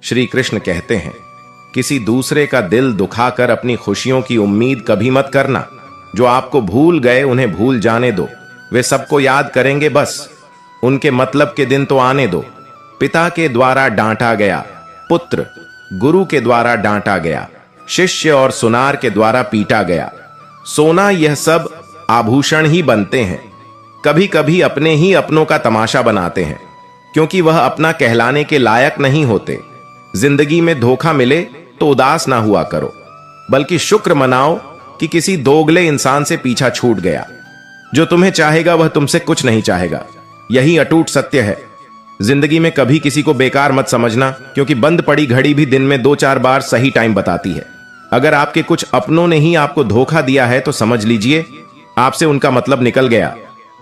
श्री कृष्ण कहते हैं, किसी दूसरे का दिल दुखाकर अपनी खुशियों की उम्मीद कभी मत करना। जो आपको भूल गए उन्हें भूल जाने दो, वे सबको याद करेंगे, बस उनके मतलब के दिन तो आने दो। पिता के द्वारा डांटा गया पुत्र, गुरु के द्वारा डांटा गया शिष्य और सुनार के द्वारा पीटा गया। सोना यह सब आभूषण ही बनते हैं। कभी कभी अपने ही अपनों का तमाशा बनाते हैं, क्योंकि वह अपना कहलाने के लायक नहीं होते। जिंदगी में धोखा मिले तो उदास ना हुआ करो, बल्कि शुक्र मनाओ कि किसी दोगले इंसान से पीछा छूट गया। जो तुम्हें चाहेगा वह तुमसे कुछ नहीं चाहेगा, यही अटूट सत्य है। जिंदगी में कभी किसी को बेकार मत समझना, क्योंकि बंद पड़ी घड़ी भी दिन में 2-4 बार सही टाइम बताती है। अगर आपके कुछ अपनों ने ही आपको धोखा दिया है तो समझ लीजिए आपसे उनका मतलब निकल गया।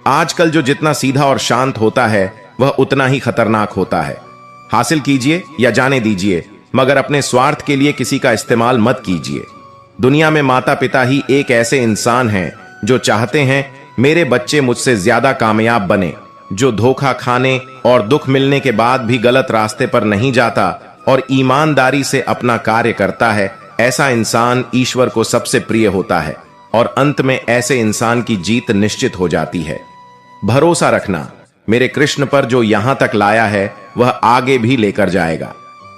आजकल जो जितना सीधा और शांत होता है वह उतना ही खतरनाक होता है। हासिल कीजिए या जाने दीजिए, मगर अपने स्वार्थ के लिए किसी का इस्तेमाल मत कीजिए। दुनिया में माता पिता ही एक ऐसे इंसान हैं जो चाहते हैं मेरे बच्चे मुझसे ज्यादा कामयाब बने। जो धोखा खाने और दुख मिलने के बाद भी गलत रास्ते पर नहीं जाता और ईमानदारी से अपना कार्य करता है, ऐसा इंसान ईश्वर को सबसे प्रिय होता है और अंत में ऐसे इंसान की जीत निश्चित हो जाती है। भरोसा रखना, मेरे कृष्ण पर जो यहां तक लाया है वह आगे भी लेकर जाएगा।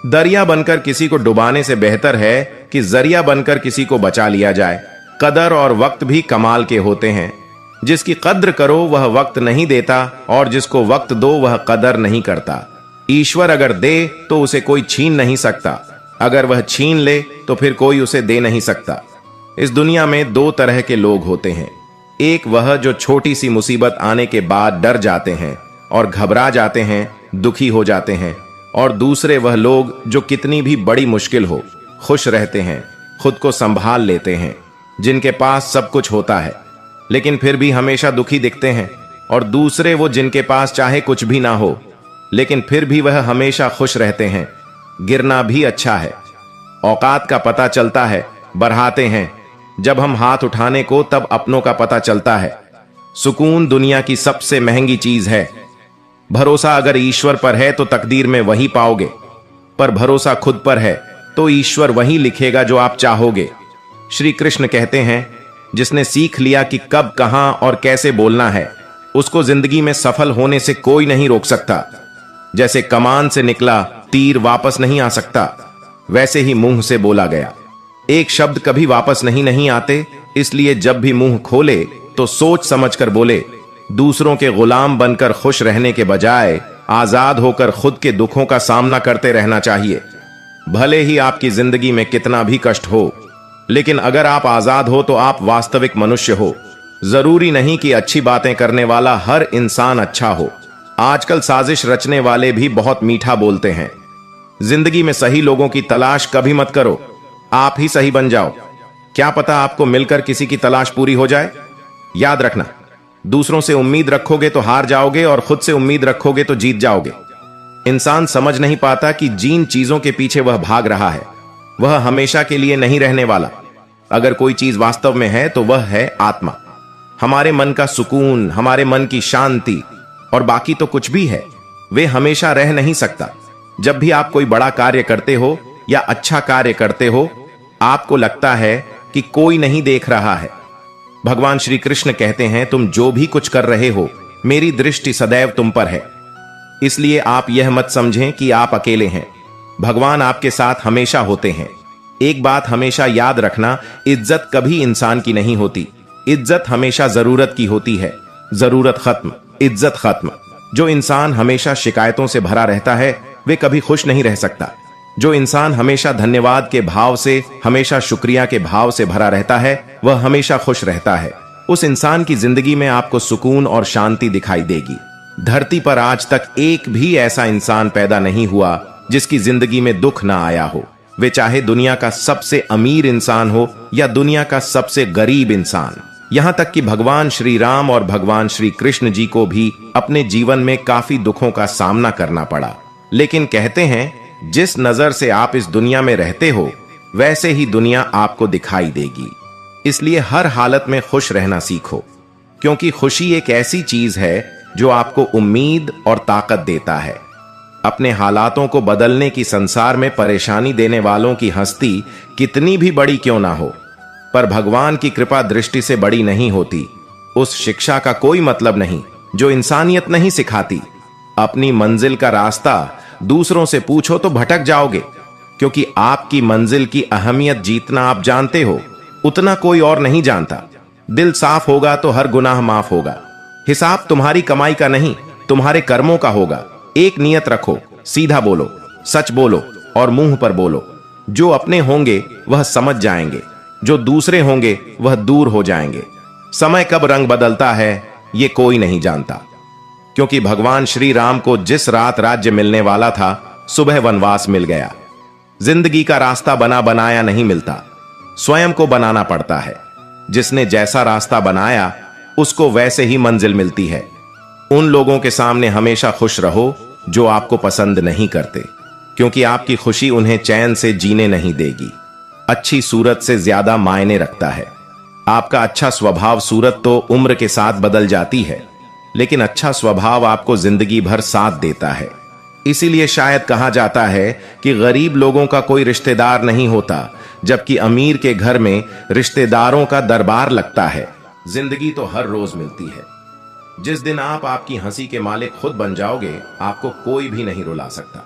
दरिया बनकर किसी को डुबाने से बेहतर है कि जरिया बनकर किसी को बचा लिया जाए। कदर और वक्त भी कमाल के होते हैं। जिसकी कद्र करो वह वक्त नहीं देता, और जिसको वक्त दो वह कदर नहीं करता। ईश्वर अगर दे तो उसे कोई छीन नहीं सकता, अगर वह छीन ले तो फिर कोई उसे दे नहीं सकता। इस दुनिया में 2 तरह के लोग होते हैं। एक वह जो छोटी सी मुसीबत आने के बाद डर जाते हैं और घबरा जाते हैं, दुखी हो जाते हैं, और दूसरे वह लोग जो कितनी भी बड़ी मुश्किल हो खुश रहते हैं, खुद को संभाल लेते हैं, जिनके पास सब कुछ होता है लेकिन फिर भी हमेशा दुखी दिखते हैं। और दूसरे वो जिनके पास चाहे कुछ भी ना हो लेकिन फिर भी वह हमेशा खुश रहते हैं। गिरना भी अच्छा है, औकात का पता चलता है, बढ़ाते हैं। जब हम हाथ उठाने को तब अपनों का पता चलता है। सुकून दुनिया की सबसे महंगी चीज है। भरोसा अगर ईश्वर पर है तो तकदीर में वही पाओगे, पर भरोसा खुद पर है तो ईश्वर वही लिखेगा जो आप चाहोगे। श्री कृष्ण कहते हैं, जिसने सीख लिया कि कब, कहां और कैसे बोलना है, उसको जिंदगी में सफल होने से कोई नहीं रोक सकता। जैसे कमान से निकला तीर वापस नहीं आ सकता, वैसे ही मुंह से बोला गया एक शब्द कभी वापस नहीं आते। इसलिए जब भी मुंह खोले तो सोच समझकर बोले। दूसरों के गुलाम बनकर खुश रहने के बजाय आजाद होकर खुद के दुखों का सामना करते रहना चाहिए। भले ही आपकी जिंदगी में कितना भी कष्ट हो, लेकिन अगर आप आजाद हो तो आप वास्तविक मनुष्य हो। जरूरी नहीं कि अच्छी बातें करने वाला हर इंसान अच्छा हो। आजकल साजिश रचने वाले भी बहुत मीठा बोलते हैं। जिंदगी में सही लोगों की तलाश कभी मत करो, आप ही सही बन जाओ। क्या पता आपको मिलकर किसी की तलाश पूरी हो जाए। याद रखना, दूसरों से उम्मीद रखोगे तो हार जाओगे और खुद से उम्मीद रखोगे तो जीत जाओगे। इंसान समझ नहीं पाता कि जिन चीजों के पीछे वह भाग रहा है वह हमेशा के लिए नहीं रहने वाला। अगर कोई चीज वास्तव में है तो वह है आत्मा, हमारे मन का सुकून, हमारे मन की शांति, और बाकी तो कुछ भी है वे हमेशा रह नहीं सकता। जब भी आप कोई बड़ा कार्य करते हो या अच्छा कार्य करते हो, आपको लगता है कि कोई नहीं देख रहा है। भगवान श्री कृष्ण कहते हैं, तुम जो भी कुछ कर रहे हो मेरी दृष्टि सदैव तुम पर है। इसलिए आप यह मत समझें कि आप अकेले हैं, भगवान आपके साथ हमेशा होते हैं। एक बात हमेशा याद रखना, इज्जत कभी इंसान की नहीं होती, इज्जत हमेशा जरूरत की होती है। जरूरत खत्म, इज्जत खत्म। जो इंसान हमेशा शिकायतों से भरा रहता है वे कभी खुश नहीं रह सकता। जो इंसान हमेशा धन्यवाद के भाव से, हमेशा शुक्रिया के भाव से भरा रहता है, वह हमेशा खुश रहता है। उस इंसान की जिंदगी में आपको सुकून और शांति दिखाई देगी। धरती पर आज तक एक भी ऐसा इंसान पैदा नहीं हुआ जिसकी जिंदगी में दुख ना आया हो। वे चाहे दुनिया का सबसे अमीर इंसान हो या दुनिया का सबसे गरीब इंसान। यहां तक कि भगवान श्री राम और भगवान श्री कृष्ण जी को भी अपने जीवन में काफी दुखों का सामना करना पड़ा। लेकिन कहते हैं, जिस नजर से आप इस दुनिया में रहते हो वैसे ही दुनिया आपको दिखाई देगी। इसलिए हर हालत में खुश रहना सीखो, क्योंकि खुशी एक ऐसी चीज है जो आपको उम्मीद और ताकत देता है। अपने हालातों को बदलने की संसार में परेशानी देने वालों की हस्ती कितनी भी बड़ी क्यों ना हो, पर भगवान की कृपा दृष्टि से बड़ी नहीं होती। उस शिक्षा का कोई मतलब नहीं जो इंसानियत नहीं सिखाती। अपनी मंजिल का रास्ता दूसरों से पूछो तो भटक जाओगे, क्योंकि आपकी मंजिल की अहमियत जितना आप जानते हो उतना कोई और नहीं जानता। दिल साफ होगा तो हर गुनाह माफ होगा। हिसाब तुम्हारी कमाई का नहीं, तुम्हारे कर्मों का होगा। एक नियत रखो, सीधा बोलो, सच बोलो और मुंह पर बोलो। जो अपने होंगे वह समझ जाएंगे, जो दूसरे होंगे वह दूर हो जाएंगे। समय कब रंग बदलता है ये कोई नहीं जानता, क्योंकि भगवान श्री राम को जिस रात राज्य मिलने वाला था सुबह वनवास मिल गया। जिंदगी का रास्ता बना बनाया नहीं मिलता, स्वयं को बनाना पड़ता है। जिसने जैसा रास्ता बनाया उसको वैसे ही मंजिल मिलती है। उन लोगों के सामने हमेशा खुश रहो जो आपको पसंद नहीं करते, क्योंकि आपकी खुशी उन्हें चैन से जीने नहीं देगी। अच्छी सूरत से ज्यादा मायने रखता है। आपका अच्छा स्वभाव सूरत तो उम्र के साथ बदल जाती है, लेकिन अच्छा स्वभाव आपको जिंदगी भर साथ देता है। इसीलिए शायद कहा जाता है कि गरीब लोगों का कोई रिश्तेदार नहीं होता, जबकि अमीर के घर में रिश्तेदारों का दरबार लगता है। जिंदगी तो हर रोज मिलती है। जिस दिन आप आपकी हंसी के मालिक खुद बन जाओगे, आपको कोई भी नहीं रुला सकता।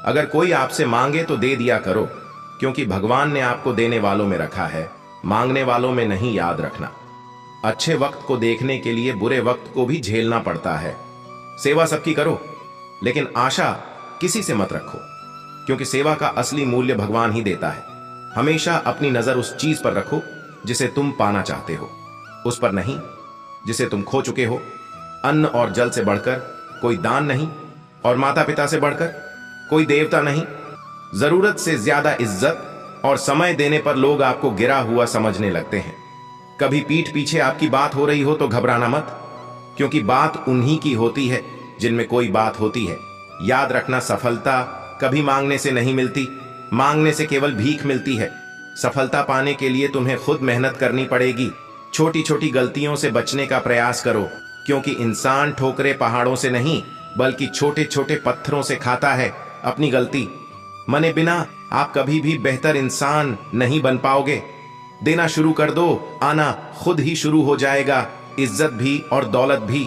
अगर कोई आपसे मांगे तो दे दिया करो, क्योंकि भगवान ने आपको देने वालों में रखा है, मांगने वालों में नहीं। याद रखना, अच्छे वक्त को देखने के लिए बुरे वक्त को भी झेलना पड़ता है। सेवा सबकी करो, लेकिन आशा किसी से मत रखो, क्योंकि सेवा का असली मूल्य भगवान ही देता है। हमेशा अपनी नजर उस चीज पर रखो जिसे तुम पाना चाहते हो, उस पर नहीं जिसे तुम खो चुके हो। अन्न और जल से बढ़कर कोई दान नहीं, और माता पिता से बढ़कर कोई देवता नहीं। जरूरत से ज्यादा इज्जत और समय देने पर लोग आपको गिरा हुआ समझने लगते हैं। कभी पीठ पीछे आपकी बात हो रही हो तो घबराना मत, क्योंकि बात उन्हीं की होती है जिनमें कोई बात होती है। याद रखना, सफलता कभी मांगने से नहीं मिलती, मांगने से केवल भीख मिलती है। सफलता पाने के लिए तुम्हें खुद मेहनत करनी पड़ेगी। छोटी छोटी गलतियों से बचने का प्रयास करो, क्योंकि इंसान ठोकरे पहाड़ों से नहीं बल्कि छोटे छोटे पत्थरों से खाता है अपनी गलती मने बिना आप कभी भी बेहतर इंसान नहीं बन पाओगे। देना शुरू कर दो, आना खुद ही शुरू हो जाएगा, इज्जत भी और दौलत भी।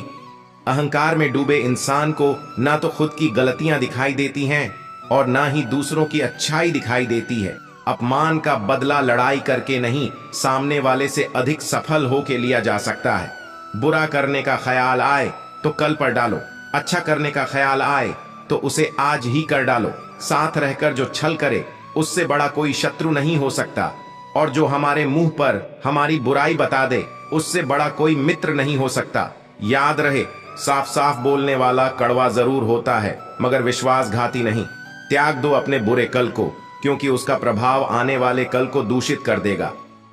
अहंकार में डूबे इंसान को ना तो खुद की गलतियां दिखाई देती हैं और ना ही दूसरों की अच्छाई दिखाई देती है। अपमान का बदला लड़ाई करके नहीं, सामने वाले से अधिक सफल होके लिया जा सकता है। बुरा करने का ख्याल आए तो कल पर डालो, अच्छा करने का ख्याल आए तो उसे आज ही कर डालो। साथ रहकर जो छल करे उससे बड़ा कोई शत्रु नहीं हो सकता, और जो हमारे मुंह पर हमारी बुराई बता दे उससे बड़ा कोई मित्र नहीं हो सकता। याद रहे, साफ साफ बोलने वाला कड़वा जरूर होता है मगर विश्वासघाती नहीं। त्याग दो अपने बुरे कल को, क्योंकि उसका प्रभाव आने वाले कल को दूषित कर देगा।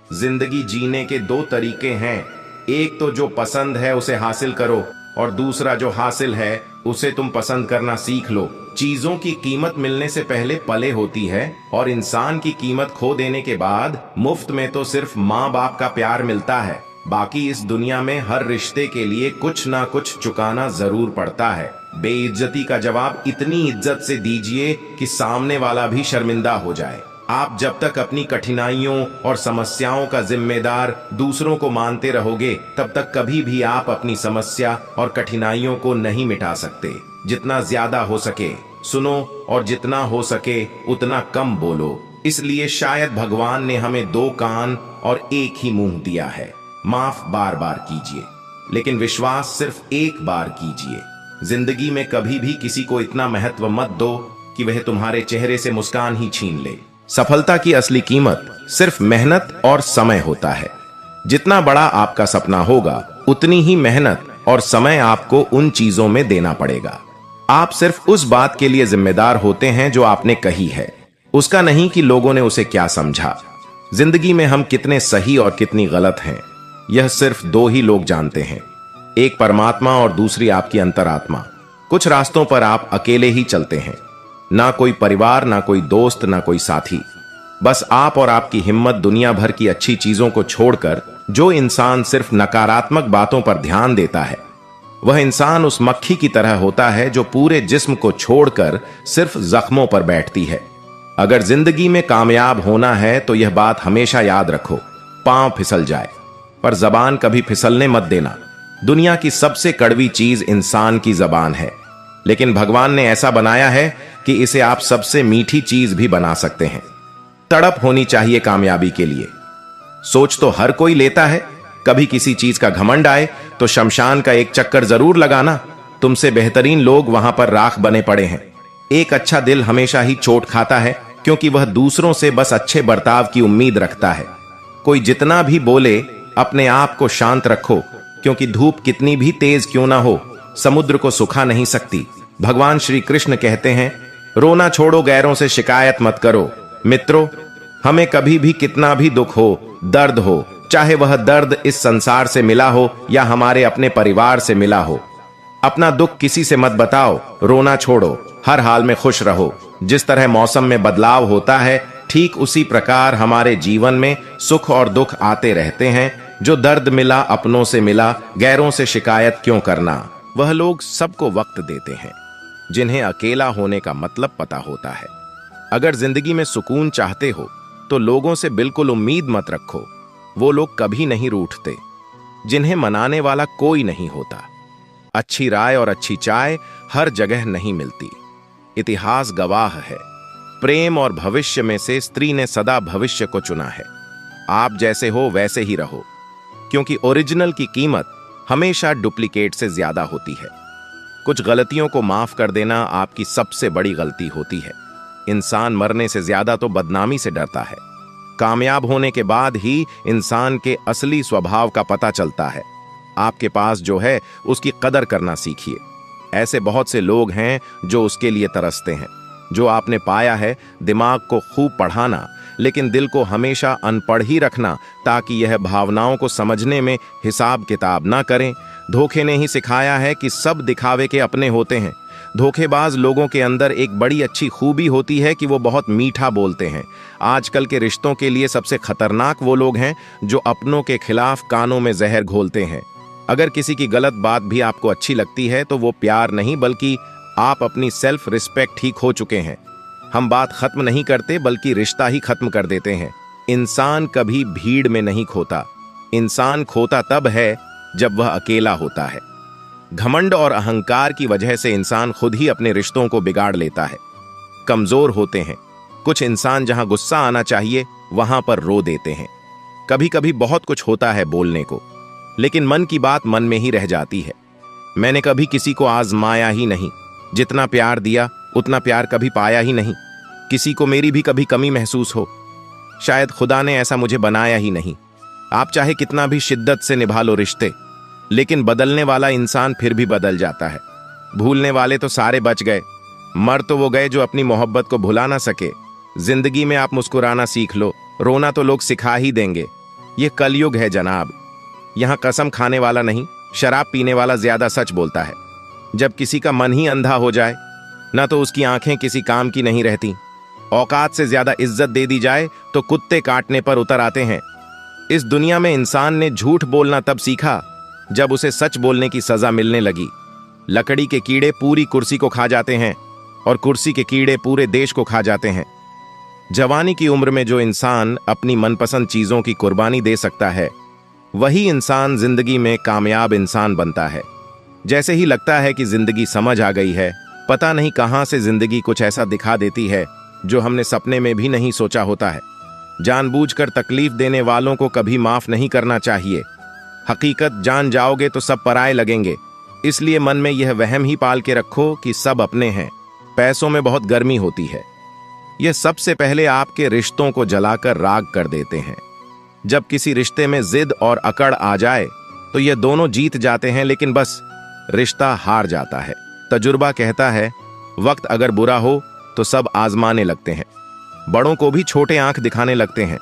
जिंदगी जीने के दो तरीके हैं, एक तो जो पसंद है उसे हासिल करो, और दूसरा जो हासिल है उसे तुम पसंद करना सीख लो। चीजों की कीमत मिलने से पहले पले होती है, और इंसान की कीमत खो देने के बाद मुफ्त में तो सिर्फ माँ बाप का प्यार मिलता है। बाकी इस दुनिया में हर रिश्ते के लिए कुछ ना कुछ चुकाना जरूर पड़ता है। बेइज्जती का जवाब इतनी इज्जत से दीजिए कि सामने वाला भी शर्मिंदा हो जाए। आप जब तक अपनी कठिनाइयों और समस्याओं का जिम्मेदार दूसरों को मानते रहोगे, तब तक कभी भी आप अपनी समस्या और कठिनाइयों को नहीं मिटा सकते। जितना ज्यादा हो सके सुनो, और जितना हो सके उतना कम बोलो। इसलिए शायद भगवान ने हमें दो कान और एक ही मुंह दिया है। माफ बार बार कीजिए, लेकिन विश्वास सिर्फ एक बार कीजिए। जिंदगी में कभी भी किसी को इतना महत्व मत दो कि वह तुम्हारे चेहरे से मुस्कान ही छीन ले। सफलता की असली कीमत सिर्फ मेहनत और समय होता है। जितना बड़ा आपका सपना होगा, उतनी ही मेहनत और समय आपको उन चीजों में देना पड़ेगा। आप सिर्फ उस बात के लिए जिम्मेदार होते हैं जो आपने कही है, उसका नहीं कि लोगों ने उसे क्या समझा। जिंदगी में हम कितने सही और कितनी गलत हैं, यह सिर्फ दो ही लोग जानते हैं, एक परमात्मा और दूसरी आपकी अंतरात्मा। कुछ रास्तों पर आप अकेले ही चलते हैं, ना कोई परिवार, ना कोई दोस्त, ना कोई साथी। बस आप और आपकी हिम्मत। दुनिया भर की अच्छी चीजों को छोड़कर जो इंसान सिर्फ नकारात्मक बातों पर ध्यान देता है, वह इंसान उस मक्खी की तरह होता है जो पूरे जिस्म को छोड़कर सिर्फ जख्मों पर बैठती है। अगर जिंदगी में कामयाब होना है तो यह बात हमेशा याद रखो, पांव फिसल जाए पर जबान कभी फिसलने मत देना। दुनिया की सबसे कड़वी चीज इंसान की जबान है, लेकिन भगवान ने ऐसा बनाया है कि इसे आप सबसे मीठी चीज भी बना सकते हैं। तड़प होनी चाहिए कामयाबी के लिए। सोच तो हर कोई लेता है, कभी किसी चीज का घमंड आए तो शमशान का एक चक्कर जरूर लगाना। तुमसे बेहतरीन लोग वहां पर राख बने पड़े हैं। एक अच्छा दिल हमेशा ही चोट खाता है, क्योंकि वह दूसरों से बस अच्छे बर्ताव की उम्मीद रखता है। कोई जितना भी बोले, अपने आप को शांत रखो, क्योंकि धूप कितनी भी तेज क्यों ना हो, समुद्र को सुखा नहीं सकती। भगवान श्री कृष्ण कहते हैं, रोना छोड़ो, गैरों से शिकायत मत करो। मित्रों, हमें कभी भी कितना भी दुख हो, दर्द हो, चाहे वह दर्द इस संसार से मिला हो या हमारे अपने परिवार से मिला हो, अपना दुख किसी से मत बताओ, रोना छोड़ो, हर हाल में खुश रहो। जिस तरह मौसम में बदलाव होता है, ठीक उसी प्रकार हमारे जीवन में सुख और दुख आते रहते हैं। जो दर्द मिला अपनों से मिला, गैरों से शिकायत क्यों करना। वह लोग सबको वक्त देते हैं जिन्हें अकेला होने का मतलब पता होता है। अगर जिंदगी में सुकून चाहते हो तो लोगों से बिल्कुल उम्मीद मत रखो, वो लोग कभी नहीं रूठते। जिन्हें मनाने वाला कोई नहीं होता। अच्छी राय और अच्छी चाय हर जगह नहीं मिलती। इतिहास गवाह है, प्रेम और भविष्य में से स्त्री ने सदा भविष्य को चुना है। आप जैसे हो वैसे ही रहो, क्योंकि ओरिजिनल की कीमत हमेशा डुप्लीकेट से ज्यादा होती है। कुछ गलतियों को माफ कर देना आपकी सबसे बड़ी गलती होती है। इंसान मरने से ज्यादा तो बदनामी से डरता है। कामयाब होने के बाद ही इंसान के असली स्वभाव का पता चलता है। आपके पास जो है उसकी कदर करना सीखिए। ऐसे बहुत से लोग हैं जो उसके लिए तरसते हैं। जो आपने पाया है, दिमाग को खूब पढ़ाना, लेकिन दिल को हमेशा अनपढ़ ही रखना, ताकि यह भावनाओं को समझने में हिसाब किताब ना करें। धोखे ने ही सिखाया है कि सब दिखावे के अपने होते हैं। धोखेबाज लोगों के अंदर एक बड़ी अच्छी खूबी होती है कि वो बहुत मीठा बोलते हैं। आजकल के रिश्तों के लिए सबसे खतरनाक वो लोग हैं जो अपनों के खिलाफ कानों में जहर घोलते हैं। अगर किसी की गलत बात भी आपको अच्छी लगती है तो वो प्यार नहीं, बल्कि आप अपनी सेल्फ रिस्पेक्ट ही खो चुके हैं। हम बात खत्म नहीं करते, बल्कि रिश्ता ही खत्म कर देते हैं। इंसान कभी भीड़ में नहीं खोता। इंसान खोता तब है जब वह अकेला होता है। घमंड और अहंकार की वजह से इंसान खुद ही अपने रिश्तों को बिगाड़ लेता है। कमजोर होते हैं। कुछ इंसान जहां गुस्सा आना चाहिए वहां पर रो देते हैं। कभी कभी बहुत कुछ होता है बोलने को, लेकिन मन की बात मन में ही रह जाती है। मैंने कभी किसी को आजमाया ही नहीं। जितना प्यार दिया उतना प्यार कभी पाया ही नहीं। किसी को मेरी भी कभी कमी महसूस हो, शायद खुदा ने ऐसा मुझे बनाया ही नहीं। आप चाहे कितना भी शिद्दत से निभा लो रिश्ते, लेकिन बदलने वाला इंसान फिर भी बदल जाता है। भूलने वाले तो सारे बच गए, मर तो वो गए जो अपनी मोहब्बत को भुला ना सके। जिंदगी में आप मुस्कुराना सीख लो, रोना तो लोग सिखा ही देंगे। ये कलयुग है जनाब। यहाँ कसम खाने वाला नहीं, शराब पीने वाला ज्यादा सच बोलता है। जब किसी का मन ही अंधा हो जाए, ना तो उसकी आंखें किसी काम की नहीं रहती। औकात से ज्यादा इज्जत दे दी जाए तो कुत्ते काटने पर उतर आते हैं। इस दुनिया में इंसान ने झूठ बोलना तब सीखा जब उसे सच बोलने की सजा मिलने लगी। लकड़ी के कीड़े पूरी कुर्सी को खा जाते हैं और कुर्सी के कीड़े पूरे देश को खा जाते हैं। जवानी की उम्र में जो इंसान अपनी मनपसंद चीजों की कुर्बानी दे सकता है, वही इंसान जिंदगी में कामयाब इंसान बनता है। जैसे ही लगता है कि जिंदगी समझ आ गई है, पता नहीं कहां से जिंदगी कुछ ऐसा दिखा देती है जो हमने सपने में भी नहीं सोचा होता है। जानबूझकर तकलीफ देने वालों को कभी माफ नहीं करना चाहिए। हकीकत जान जाओगे तो सब पराये लगेंगे। इसलिए मन में यह वहम ही पाल के रखो कि सब अपने हैं। पैसों में बहुत गर्मी होती है, यह सबसे पहले आपके रिश्तों को जलाकर राख कर देते हैं। जब किसी रिश्ते में जिद और अकड़ आ जाए तो ये दोनों जीत जाते हैं, लेकिन बस रिश्ता हार जाता है। तजुर्बा कहता है, वक्त अगर बुरा हो तो सब आजमाने लगते हैं। बड़ों को भी छोटे आंख दिखाने लगते हैं।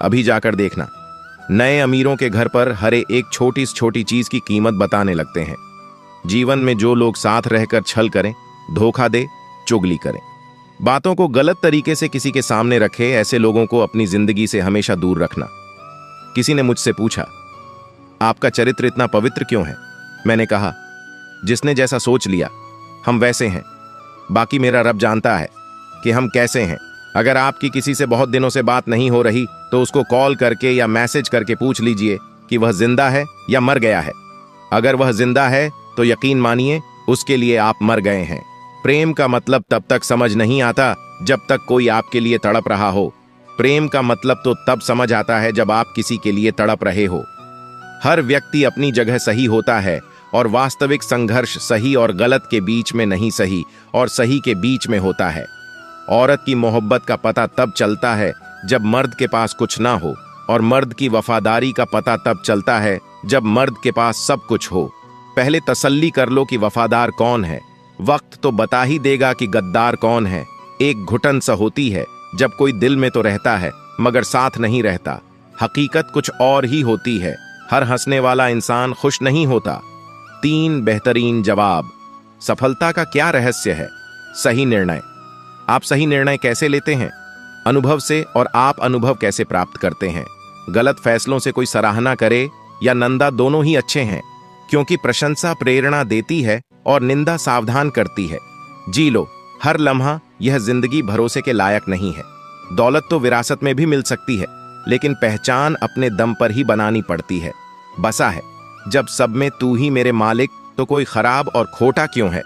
अभी जाकर देखना, नए अमीरों के घर पर हरे एक छोटी से छोटी चीज की कीमत बताने लगते हैं। जीवन में जो लोग साथ रहकर छल करें, धोखा दे, चुगली करें, बातों को गलत तरीके से किसी के सामने रखे, ऐसे लोगों को अपनी जिंदगी से हमेशा दूर रखना। किसी ने मुझसे पूछा, आपका चरित्र इतना पवित्र क्यों है? मैंने कहा, जिसने जैसा सोच लिया हम वैसे हैं। बाकी मेरा रब जानता है कि हम कैसे हैं। अगर आपकी किसी से बहुत दिनों से बात नहीं हो रही तो उसको कॉल करके या मैसेज करके पूछ लीजिए कि वह जिंदा है या मर गया है। अगर वह जिंदा है तो यकीन मानिए उसके लिए आप मर गए हैं। प्रेम का मतलब तब तक समझ नहीं आता जब तक कोई आपके लिए तड़प रहा हो। प्रेम का मतलब तो तब समझ आता है जब आप किसी के लिए तड़प रहे हो। हर व्यक्ति अपनी जगह सही होता है और वास्तविक संघर्ष सही और गलत के बीच में नहीं, सही और सही के बीच में होता है। औरत की मोहब्बत का पता तब चलता है जब मर्द के पास कुछ ना हो, और मर्द की वफादारी का पता तब चलता है जब मर्द के पास सब कुछ हो। पहले तसल्ली कर लो कि वफादार कौन है, वक्त तो बता ही देगा कि गद्दार कौन है। एक घुटन सा होती है जब कोई दिल में तो रहता है मगर साथ नहीं रहता। हकीकत कुछ और ही होती है। हर हंसने वाला इंसान खुश नहीं होता। 3 बेहतरीन जवाब। सफलता का क्या रहस्य है? सही निर्णय। आप सही निर्णय कैसे लेते हैं? अनुभव से। और आप अनुभव कैसे प्राप्त करते हैं? गलत फैसलों से कोई सराहना करे या निंदा, दोनों ही अच्छे हैं, क्योंकि प्रशंसा प्रेरणा देती है और निंदा सावधान करती है। जी लो हर लम्हा। यह जिंदगी भरोसे के लायक नहीं है। दौलत तो विरासत में भी मिल सकती है, लेकिन पहचान अपने दम पर ही बनानी पड़ती है। बसा है जब सब में तू ही मेरे मालिक, तो कोई खराब और खोटा क्यों है?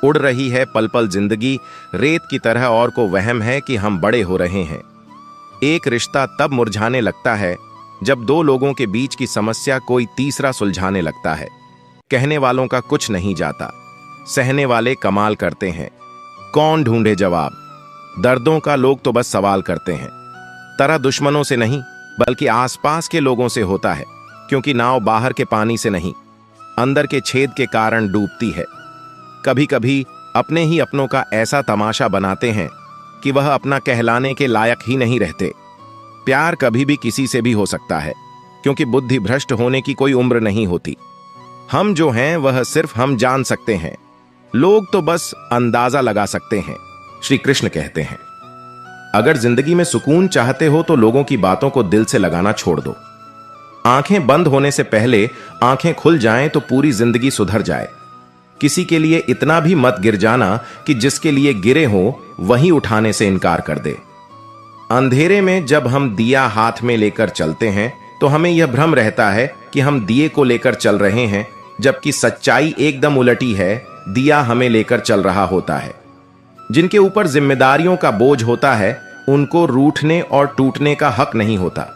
उड़ रही है पल पल जिंदगी रेत की तरह, और को वहम है कि हम बड़े हो रहे हैं। एक रिश्ता तब मुरझाने लगता है जब 2 लोगों के बीच की समस्या कोई तीसरा सुलझाने लगता है। कहने वालों का कुछ नहीं जाता, सहने वाले कमाल करते हैं। कौन ढूंढे जवाब? दर्दों का लोग तो बस सवाल करते हैं। तरह दुश्मनों से नहीं बल्कि आसपास के लोगों से होता है, क्योंकि नाव बाहर के पानी से नहीं अंदर के छेद के कारण डूबती है। कभी कभी अपने ही अपनों का ऐसा तमाशा बनाते हैं कि वह अपना कहलाने के लायक ही नहीं रहते। प्यार कभी भी किसी से भी हो सकता है, क्योंकि बुद्धि भ्रष्ट होने की कोई उम्र नहीं होती। हम जो हैं वह सिर्फ हम जान सकते हैं, लोग तो बस अंदाजा लगा सकते हैं। श्री कृष्ण कहते हैं, अगर जिंदगी में सुकून चाहते हो तो लोगों की बातों को दिल से लगाना छोड़ दो। आंखें बंद होने से पहले आंखें खुल जाएं तो पूरी जिंदगी सुधर जाए। किसी के लिए इतना भी मत गिर जाना कि जिसके लिए गिरे हो वही उठाने से इनकार कर दे। अंधेरे में जब हम दिया हाथ में लेकर चलते हैं तो हमें यह भ्रम रहता है कि हम दिए को लेकर चल रहे हैं, जबकि सच्चाई एकदम उलटी है। दिया हमें लेकर चल रहा होता है। जिनके ऊपर जिम्मेदारियों का बोझ होता है उनको रूठने और टूटने का हक नहीं होता।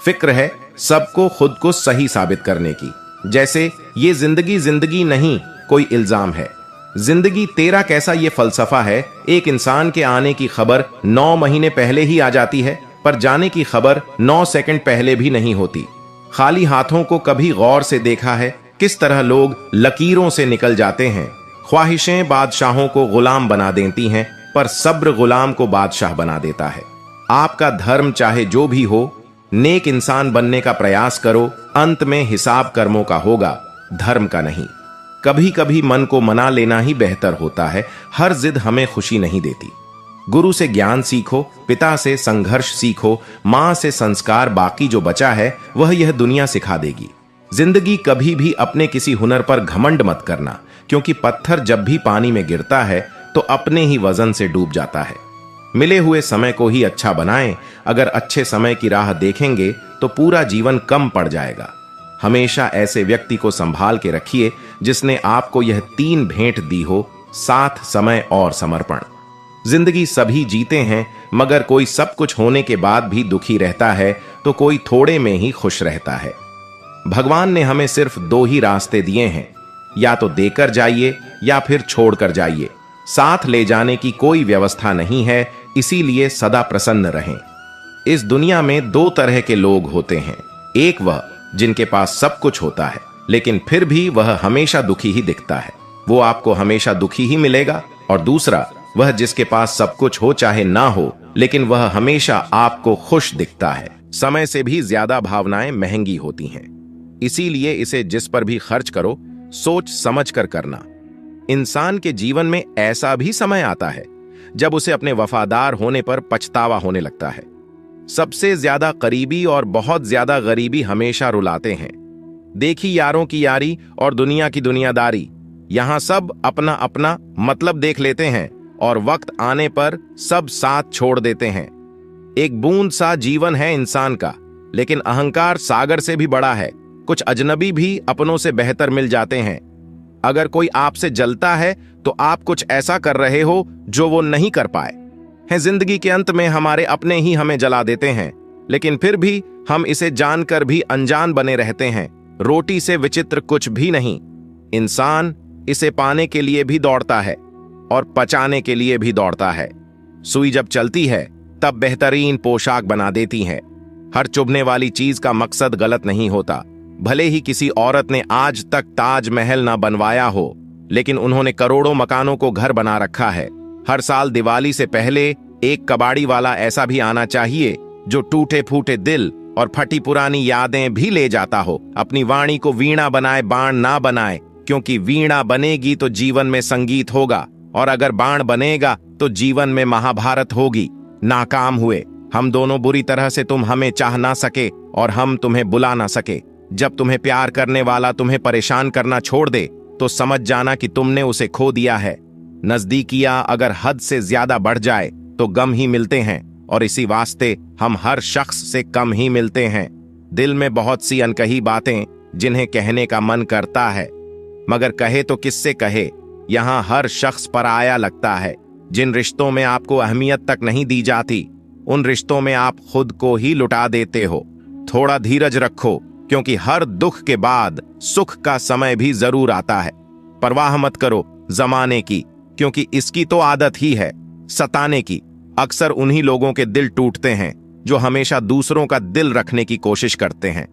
फिक्र है सबको खुद को सही साबित करने की, जैसे ये जिंदगी नहीं कोई इल्जाम है। जिंदगी तेरा कैसा ये फलसफा है। एक इंसान के आने की खबर 9 महीने पहले ही आ जाती है, पर जाने की खबर 9 सेकंड पहले भी नहीं होती। खाली हाथों को कभी गौर से देखा है किस तरह लोग लकीरों से निकल जाते हैं। ख्वाहिशें बादशाहों को गुलाम बना देती हैं, पर सब्र गुलाम को बादशाह बना देता है। आपका धर्म चाहे जो भी हो, नेक इंसान बनने का प्रयास करो। अंत में हिसाब कर्मों का होगा, धर्म का नहीं। कभी कभी मन को मना लेना ही बेहतर होता है। हर जिद हमें खुशी नहीं देती। गुरु से ज्ञान सीखो, पिता से संघर्ष सीखो, मां से संस्कार, बाकी जो बचा है वह यह दुनिया सिखा देगी। जिंदगी कभी भी अपने किसी हुनर पर घमंड मत करना, क्योंकि पत्थर जब भी पानी में गिरता है तो अपने ही वजन से डूब जाता है। मिले हुए समय को ही अच्छा बनाएं। अगर अच्छे समय की राह देखेंगे तो पूरा जीवन कम पड़ जाएगा। हमेशा ऐसे व्यक्ति को संभाल के रखिए जिसने आपको यह 3 भेंट दी हो, साथ, समय और समर्पण। जिंदगी सभी जीते हैं, मगर कोई सब कुछ होने के बाद भी दुखी रहता है तो कोई थोड़े में ही खुश रहता है। भगवान ने हमें सिर्फ 2 ही रास्ते दिए हैं, या तो देकर जाइए या फिर छोड़कर जाइए। साथ ले जाने की कोई व्यवस्था नहीं है, इसीलिए सदा प्रसन्न रहें। इस दुनिया में 2 तरह के लोग होते हैं। एक वह जिनके पास सब कुछ होता है लेकिन फिर भी वह हमेशा दुखी ही दिखता है, वो आपको हमेशा दुखी ही मिलेगा। और दूसरा वह जिसके पास सब कुछ हो चाहे ना हो, लेकिन वह हमेशा आपको खुश दिखता है। समय से भी ज्यादा भावनाएं महंगी होती हैं, इसीलिए इसे जिस पर भी खर्च करो सोच समझ कर करना। इंसान के जीवन में ऐसा भी समय आता है जब उसे अपने वफादार होने पर पछतावा होने लगता है। सबसे ज्यादा करीबी और बहुत ज्यादा गरीबी हमेशा रुलाते हैं। देखी यारों की यारी और दुनिया की दुनियादारी। यहाँ सब अपना अपना मतलब देख लेते हैं और वक्त आने पर सब साथ छोड़ देते हैं। एक बूंद सा जीवन है इंसान का, लेकिन अहंकार सागर से भी बड़ा है। कुछ अजनबी भी अपनों से बेहतर मिल जाते हैं। अगर कोई आपसे जलता है तो आप कुछ ऐसा कर रहे हो जो वो नहीं कर पाए हैं। जिंदगी के अंत में हमारे अपने ही हमें जला देते हैं, लेकिन फिर भी हम इसे जानकर भी अनजान बने रहते हैं। रोटी से विचित्र कुछ भी नहीं। इंसान इसे पाने के लिए भी दौड़ता है और पचाने के लिए भी दौड़ता है। सुई जब चलती है तब बेहतरीन पोशाक बना देती है। हर चुभने वाली चीज का मकसद गलत नहीं होता। भले ही किसी औरत ने आज तक ताजमहल ना बनवाया हो, लेकिन उन्होंने करोड़ों मकानों को घर बना रखा है। हर साल दिवाली से पहले एक कबाड़ी वाला ऐसा भी आना चाहिए जो टूटे फूटे दिल और फटी पुरानी यादें भी ले जाता हो। अपनी वाणी को वीणा बनाए, बाण ना बनाए, क्योंकि वीणा बनेगी तो जीवन में संगीत होगा, और अगर बाण बनेगा तो जीवन में महाभारत होगी। नाकाम हुए हम दोनों बुरी तरह से। तुम हमें चाह ना सके और हम तुम्हें बुला ना सके। जब तुम्हें प्यार करने वाला तुम्हें परेशान करना छोड़ दे तो समझ जाना कि तुमने उसे खो दिया है। नजदीकियां अगर हद से ज्यादा बढ़ जाए तो गम ही मिलते हैं, और इसी वास्ते हम हर शख्स से कम ही मिलते हैं। दिल में बहुत सी अनकही बातें जिन्हें कहने का मन करता है, मगर कहे तो किससे कहे। यहां हर शख्स पराया लगता है। जिन रिश्तों में आपको अहमियत तक नहीं दी जाती, उन रिश्तों में आप खुद को ही लुटा देते हो। थोड़ा धीरज रखो, क्योंकि हर दुख के बाद सुख का समय भी जरूर आता है। परवाह मत करो जमाने की, क्योंकि इसकी तो आदत ही है सताने की। अक्सर उन्हीं लोगों के दिल टूटते हैं जो हमेशा दूसरों का दिल रखने की कोशिश करते हैं।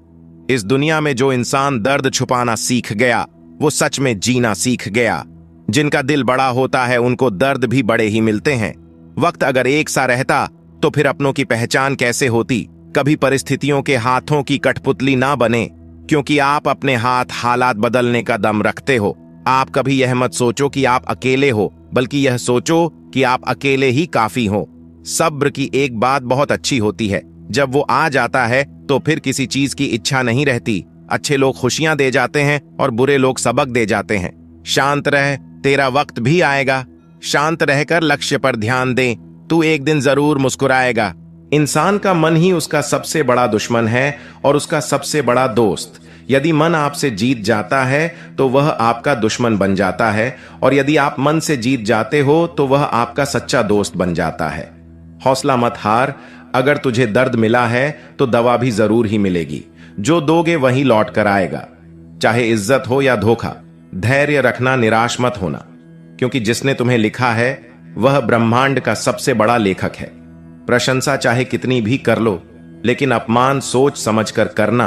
इस दुनिया में जो इंसान दर्द छुपाना सीख गया, वो सच में जीना सीख गया। जिनका दिल बड़ा होता है उनको दर्द भी बड़े ही मिलते हैं। वक्त अगर एक सा रहता तो फिर अपनों की पहचान कैसे होती। कभी परिस्थितियों के हाथों की कठपुतली ना बने, क्योंकि आप अपने हाथ हालात बदलने का दम रखते हो। आप कभी यह मत सोचो कि आप अकेले हो, बल्कि यह सोचो कि आप अकेले ही काफी हो। सब्र की एक बात बहुत अच्छी होती है, जब वो आ जाता है तो फिर किसी चीज की इच्छा नहीं रहती। अच्छे लोग खुशियां दे जाते हैं और बुरे लोग सबक दे जाते हैं। शांत रह, तेरा वक्त भी आएगा। शांत रहकर लक्ष्य पर ध्यान दे, तू एक दिन जरूर मुस्कुराएगा। इंसान का मन ही उसका सबसे बड़ा दुश्मन है और उसका सबसे बड़ा दोस्त। यदि मन आपसे जीत जाता है तो वह आपका दुश्मन बन जाता है, और यदि आप मन से जीत जाते हो तो वह आपका सच्चा दोस्त बन जाता है। हौसला मत हार। अगर तुझे दर्द मिला है तो दवा भी जरूर ही मिलेगी। जो दोगे वही लौट कर आएगा, चाहे इज्जत हो या धोखा। धैर्य रखना, निराश मत होना, क्योंकि जिसने तुम्हें लिखा है वह ब्रह्मांड का सबसे बड़ा लेखक है। प्रशंसा चाहे कितनी भी कर लो, लेकिन अपमान सोच समझकर करना,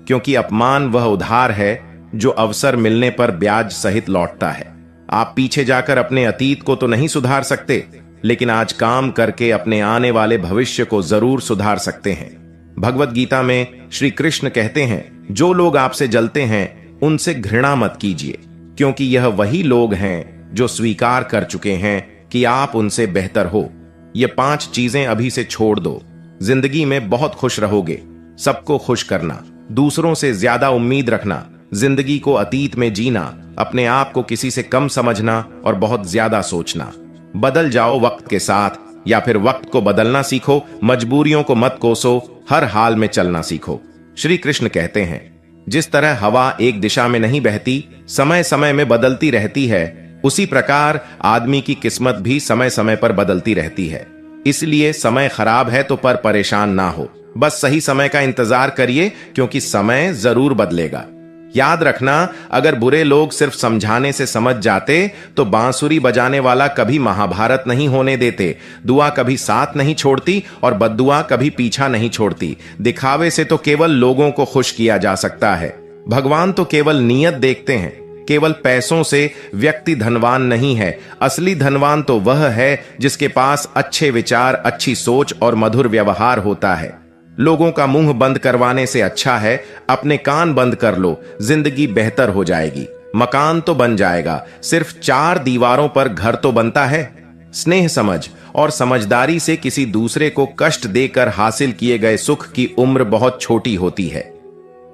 क्योंकि अपमान वह उधार है जो अवसर मिलने पर ब्याज सहित लौटता है। आप पीछे जाकर अपने अतीत को तो नहीं सुधार सकते, लेकिन आज काम करके अपने आने वाले भविष्य को जरूर सुधार सकते हैं। भगवत गीता में श्री कृष्ण कहते हैं, जो लोग आपसे जलते हैं उनसे घृणा मत कीजिए, क्योंकि यह वही लोग हैं जो स्वीकार कर चुके हैं कि आप उनसे बेहतर हो। ये 5 चीजें अभी से छोड़ दो। जिंदगी में बहुत खुश रहोगे। सबको खुश करना, दूसरों से ज्यादा उम्मीद रखना, जिंदगी को अतीत में जीना, अपने आप को किसी से कम समझना और बहुत ज्यादा सोचना। बदल जाओ वक्त के साथ, या फिर वक्त को बदलना सीखो। मजबूरियों को मत कोसो, हर हाल में चलना सीखो। श्री कृष्ण कहते हैं, जिस तरह हवा एक दिशा में नहीं बहती, समय समय में बदलती रहती है, उसी प्रकार आदमी की किस्मत भी समय समय पर बदलती रहती है। इसलिए समय खराब है तो पर परेशान ना हो, बस सही समय का इंतजार करिए, क्योंकि समय जरूर बदलेगा। याद रखना, अगर बुरे लोग सिर्फ समझाने से समझ जाते तो बांसुरी बजाने वाला कभी महाभारत नहीं होने देते। दुआ कभी साथ नहीं छोड़ती और बद्दुआ कभी पीछा नहीं छोड़ती। दिखावे से तो केवल लोगों को खुश किया जा सकता है। भगवान तो केवल नीयत देखते हैं। केवल पैसों से व्यक्ति धनवान नहीं है। असली धनवान तो वह है जिसके पास अच्छे विचार, अच्छी सोच और मधुर व्यवहार होता है। लोगों का मुंह बंद करवाने से अच्छा है अपने कान बंद कर लो, जिंदगी बेहतर हो जाएगी। मकान तो बन जाएगा, सिर्फ 4 दीवारों पर घर तो बनता है। स्नेह, समझ और समझदारी से किसी दूसरे को कष्ट देकर हासिल किए गए सुख की उम्र बहुत छोटी होती है।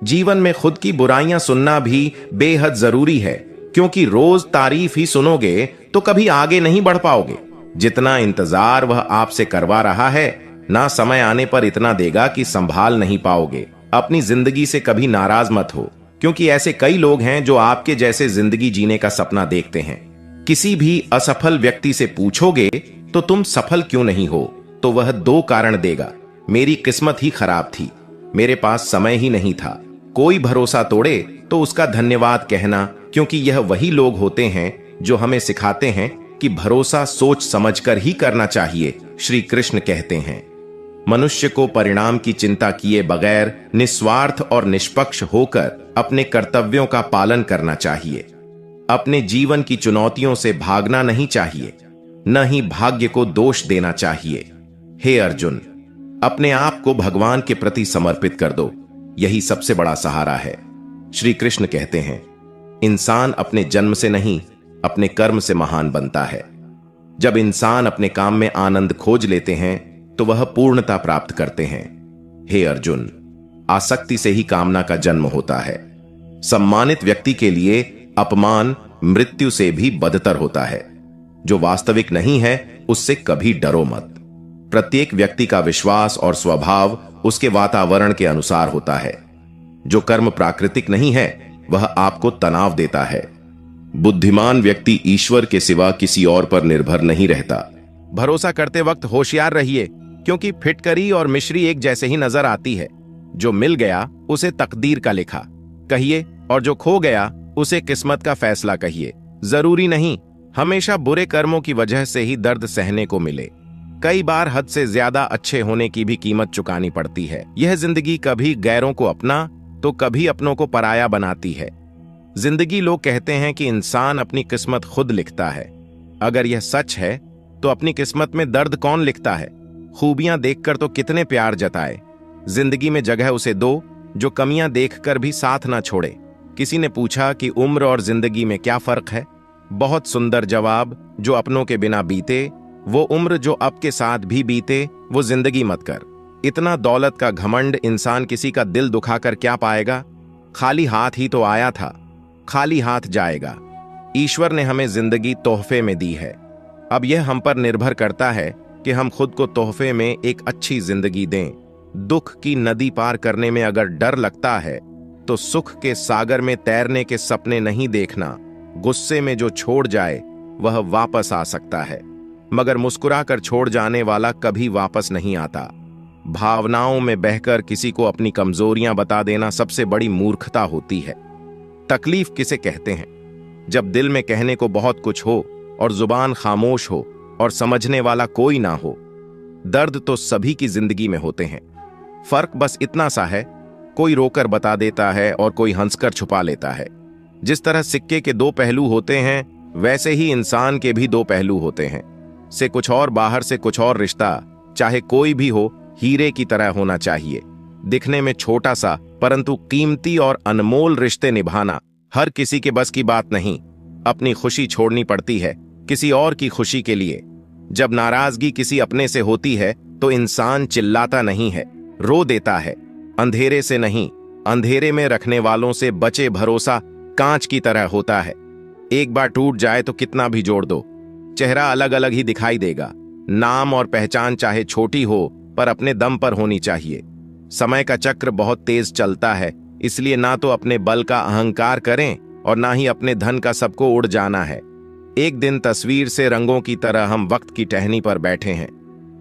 जीवन में खुद की बुराइयां सुनना भी बेहद जरूरी है, क्योंकि रोज तारीफ ही सुनोगे तो कभी आगे नहीं बढ़ पाओगे। जितना इंतजार वह आपसे करवा रहा है, ना समय आने पर इतना देगा कि संभाल नहीं पाओगे। अपनी जिंदगी से कभी नाराज मत हो, क्योंकि ऐसे कई लोग हैं जो आपके जैसे जिंदगी जीने का सपना देखते हैं। किसी भी असफल व्यक्ति से पूछोगे तो तुम सफल क्यों नहीं हो, तो वह दो कारण देगा। मेरी किस्मत ही खराब थी, मेरे पास समय ही नहीं था। कोई भरोसा तोड़े तो उसका धन्यवाद कहना, क्योंकि यह वही लोग होते हैं जो हमें सिखाते हैं कि भरोसा सोच समझकर ही करना चाहिए। श्री कृष्ण कहते हैं, मनुष्य को परिणाम की चिंता किए बगैर निस्वार्थ और निष्पक्ष होकर अपने कर्तव्यों का पालन करना चाहिए। अपने जीवन की चुनौतियों से भागना नहीं चाहिए, न ही भाग्य को दोष देना चाहिए। हे अर्जुन, अपने आप को भगवान के प्रति समर्पित कर दो, यही सबसे बड़ा सहारा है। श्री कृष्ण कहते हैं, इंसान अपने जन्म से नहीं, अपने कर्म से महान बनता है। जब इंसान अपने काम में आनंद खोज लेते हैं तो वह पूर्णता प्राप्त करते हैं। हे अर्जुन, आसक्ति से ही कामना का जन्म होता है। सम्मानित व्यक्ति के लिए अपमान मृत्यु से भी बदतर होता है। जो वास्तविक नहीं है उससे कभी डरो मत। प्रत्येक व्यक्ति का विश्वास और स्वभाव उसके वातावरण के अनुसार होता है। जो कर्म प्राकृतिक नहीं है वह आपको तनाव देता है। बुद्धिमान व्यक्ति ईश्वर के सिवा किसी और पर निर्भर नहीं रहता। भरोसा करते वक्त होशियार रहिए, क्योंकि फिटकरी और मिश्री एक जैसे ही नजर आती है। जो मिल गया उसे तकदीर का लिखा कहिए, और जो खो गया उसे किस्मत का फैसला कहिए। जरूरी नहीं हमेशा बुरे कर्मों की वजह से ही दर्द सहने को मिले। कई बार हद से ज्यादा अच्छे होने की भी कीमत चुकानी पड़ती है। यह जिंदगी कभी गैरों को अपना तो कभी अपनों को पराया बनाती है। जिंदगी लोग कहते हैं कि इंसान अपनी किस्मत खुद लिखता है। अगर यह सच है तो अपनी किस्मत में दर्द कौन लिखता है? खूबियां देखकर तो कितने प्यार जताए। जिंदगी में जगह उसे दो जो कमियां देखकर भी साथ ना छोड़े। किसी ने पूछा कि उम्र और जिंदगी में क्या फर्क है? बहुत सुंदर जवाब, जो अपनों के बिना बीते वो उम्र, जो अब के साथ भी बीते वो जिंदगी मत कर। इतना दौलत का घमंड, इंसान किसी का दिल दुखाकर क्या पाएगा? खाली हाथ ही तो आया था, खाली हाथ जाएगा। ईश्वर ने हमें जिंदगी तोहफे में दी है। अब यह हम पर निर्भर करता है कि हम खुद को तोहफे में एक अच्छी जिंदगी दें। दुख की नदी पार करने में अगर डर लगता है तो सुख के सागर में तैरने के सपने नहीं देखना। गुस्से में जो छोड़ जाए वह वापस आ सकता है, मगर मुस्कुराकर छोड़ जाने वाला कभी वापस नहीं आता। भावनाओं में बहकर किसी को अपनी कमजोरियां बता देना सबसे बड़ी मूर्खता होती है। तकलीफ किसे कहते हैं? जब दिल में कहने को बहुत कुछ हो और जुबान खामोश हो और समझने वाला कोई ना हो। दर्द तो सभी की जिंदगी में होते हैं। फर्क बस इतना सा है, कोई रोकर बता देता है और कोई हंसकर छुपा लेता है। जिस तरह सिक्के के दो पहलू होते हैं, वैसे ही इंसान के भी दो पहलू होते हैं। से कुछ और, बाहर से कुछ और रिश्ता, चाहे कोई भी हो, हीरे की तरह होना चाहिए। दिखने में छोटा सा परंतु कीमती और अनमोल रिश्ते निभाना हर किसी के बस की बात नहीं। अपनी खुशी छोड़नी पड़ती है किसी और की खुशी के लिए। जब नाराजगी किसी अपने से होती है तो इंसान चिल्लाता नहीं है, रो देता है। अंधेरे से नहीं, अंधेरे में रखने वालों से बचे भरोसा कांच की तरह होता है। एक बार टूट जाए तो कितना भी जोड़ दो, चेहरा अलग अलग ही दिखाई देगा। नाम और पहचान चाहे छोटी हो पर अपने दम पर होनी चाहिए। समय का चक्र बहुत तेज चलता है, इसलिए ना तो अपने बल का अहंकार करें और ना ही अपने धन का सबको उड़ जाना है। एक दिन तस्वीर से रंगों की तरह हम वक्त की टहनी पर बैठे हैं।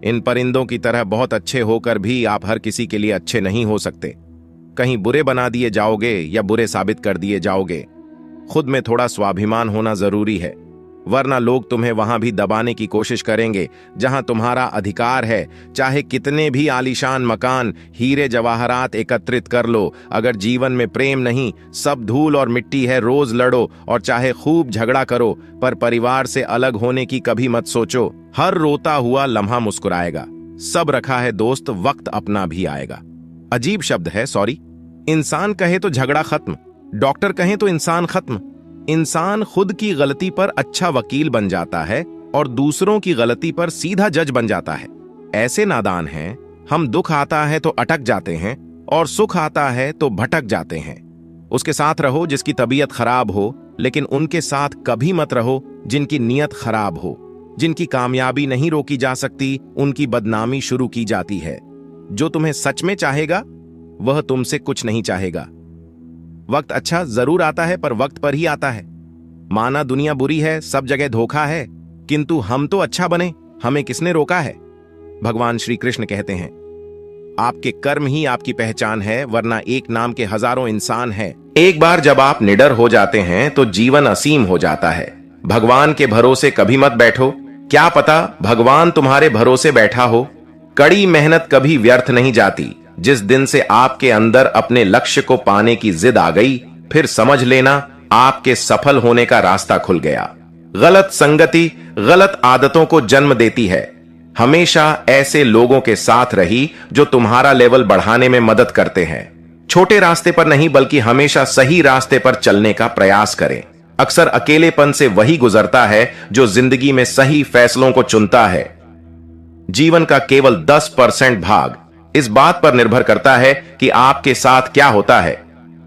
इन परिंदों की तरह बहुत अच्छे होकर भी आप हर किसी के लिए अच्छे नहीं हो सकते। कहीं बुरे बना दिए जाओगे या बुरे साबित कर दिए जाओगे। खुद में थोड़ा स्वाभिमान होना जरूरी है, वरना लोग तुम्हें वहां भी दबाने की कोशिश करेंगे जहां तुम्हारा अधिकार है। चाहे कितने भी आलीशान मकान, हीरे जवाहरात एकत्रित कर लो, अगर जीवन में प्रेम नहीं, सब धूल और मिट्टी है, रोज लड़ो और चाहे खूब झगड़ा करो, पर परिवार से अलग होने की कभी मत सोचो। हर रोता हुआ लम्हा मुस्कुराएगा। सब रखा है दोस्त, वक्त अपना भी आएगा। अजीब शब्द है, सॉरी। इंसान कहे तो झगड़ा खत्म, डॉक्टर कहे तो इंसान खत्म। इंसान खुद की गलती पर अच्छा वकील बन जाता है और दूसरों की गलती पर सीधा जज बन जाता है। ऐसे नादान हैं, हम दुख आता है तो अटक जाते हैं और सुख आता है तो भटक जाते हैं। उसके साथ रहो जिसकी तबीयत खराब हो, लेकिन उनके साथ कभी मत रहो जिनकी नीयत खराब हो। जिनकी कामयाबी नहीं रोकी जा सकती, उनकी बदनामी शुरू की जाती है। जो तुम्हें सच में चाहेगा वह तुमसे कुछ नहीं चाहेगा। वक्त अच्छा जरूर आता है, पर वक्त पर ही आता है। माना दुनिया बुरी है, सब जगह धोखा है, किंतु हम तो अच्छा बने, हमें किसने रोका है? भगवान श्री कृष्ण कहते हैं, आपके कर्म ही आपकी पहचान है, वरना एक नाम के हजारों इंसान हैं। एक बार जब आप निडर हो जाते हैं तो जीवन असीम हो जाता है। भगवान के भरोसे कभी मत बैठो, क्या पता भगवान तुम्हारे भरोसे बैठा हो। कड़ी मेहनत कभी व्यर्थ नहीं जाती। जिस दिन से आपके अंदर अपने लक्ष्य को पाने की जिद आ गई, फिर समझ लेना आपके सफल होने का रास्ता खुल गया। गलत संगति गलत आदतों को जन्म देती है। हमेशा ऐसे लोगों के साथ रही जो तुम्हारा लेवल बढ़ाने में मदद करते हैं। छोटे रास्ते पर नहीं, बल्कि हमेशा सही रास्ते पर चलने का प्रयास करें। अक्सर अकेलेपन से वही गुजरता है जो जिंदगी में सही फैसलों को चुनता है। जीवन का केवल 10% भाग इस बात पर निर्भर करता है कि आपके साथ क्या होता है।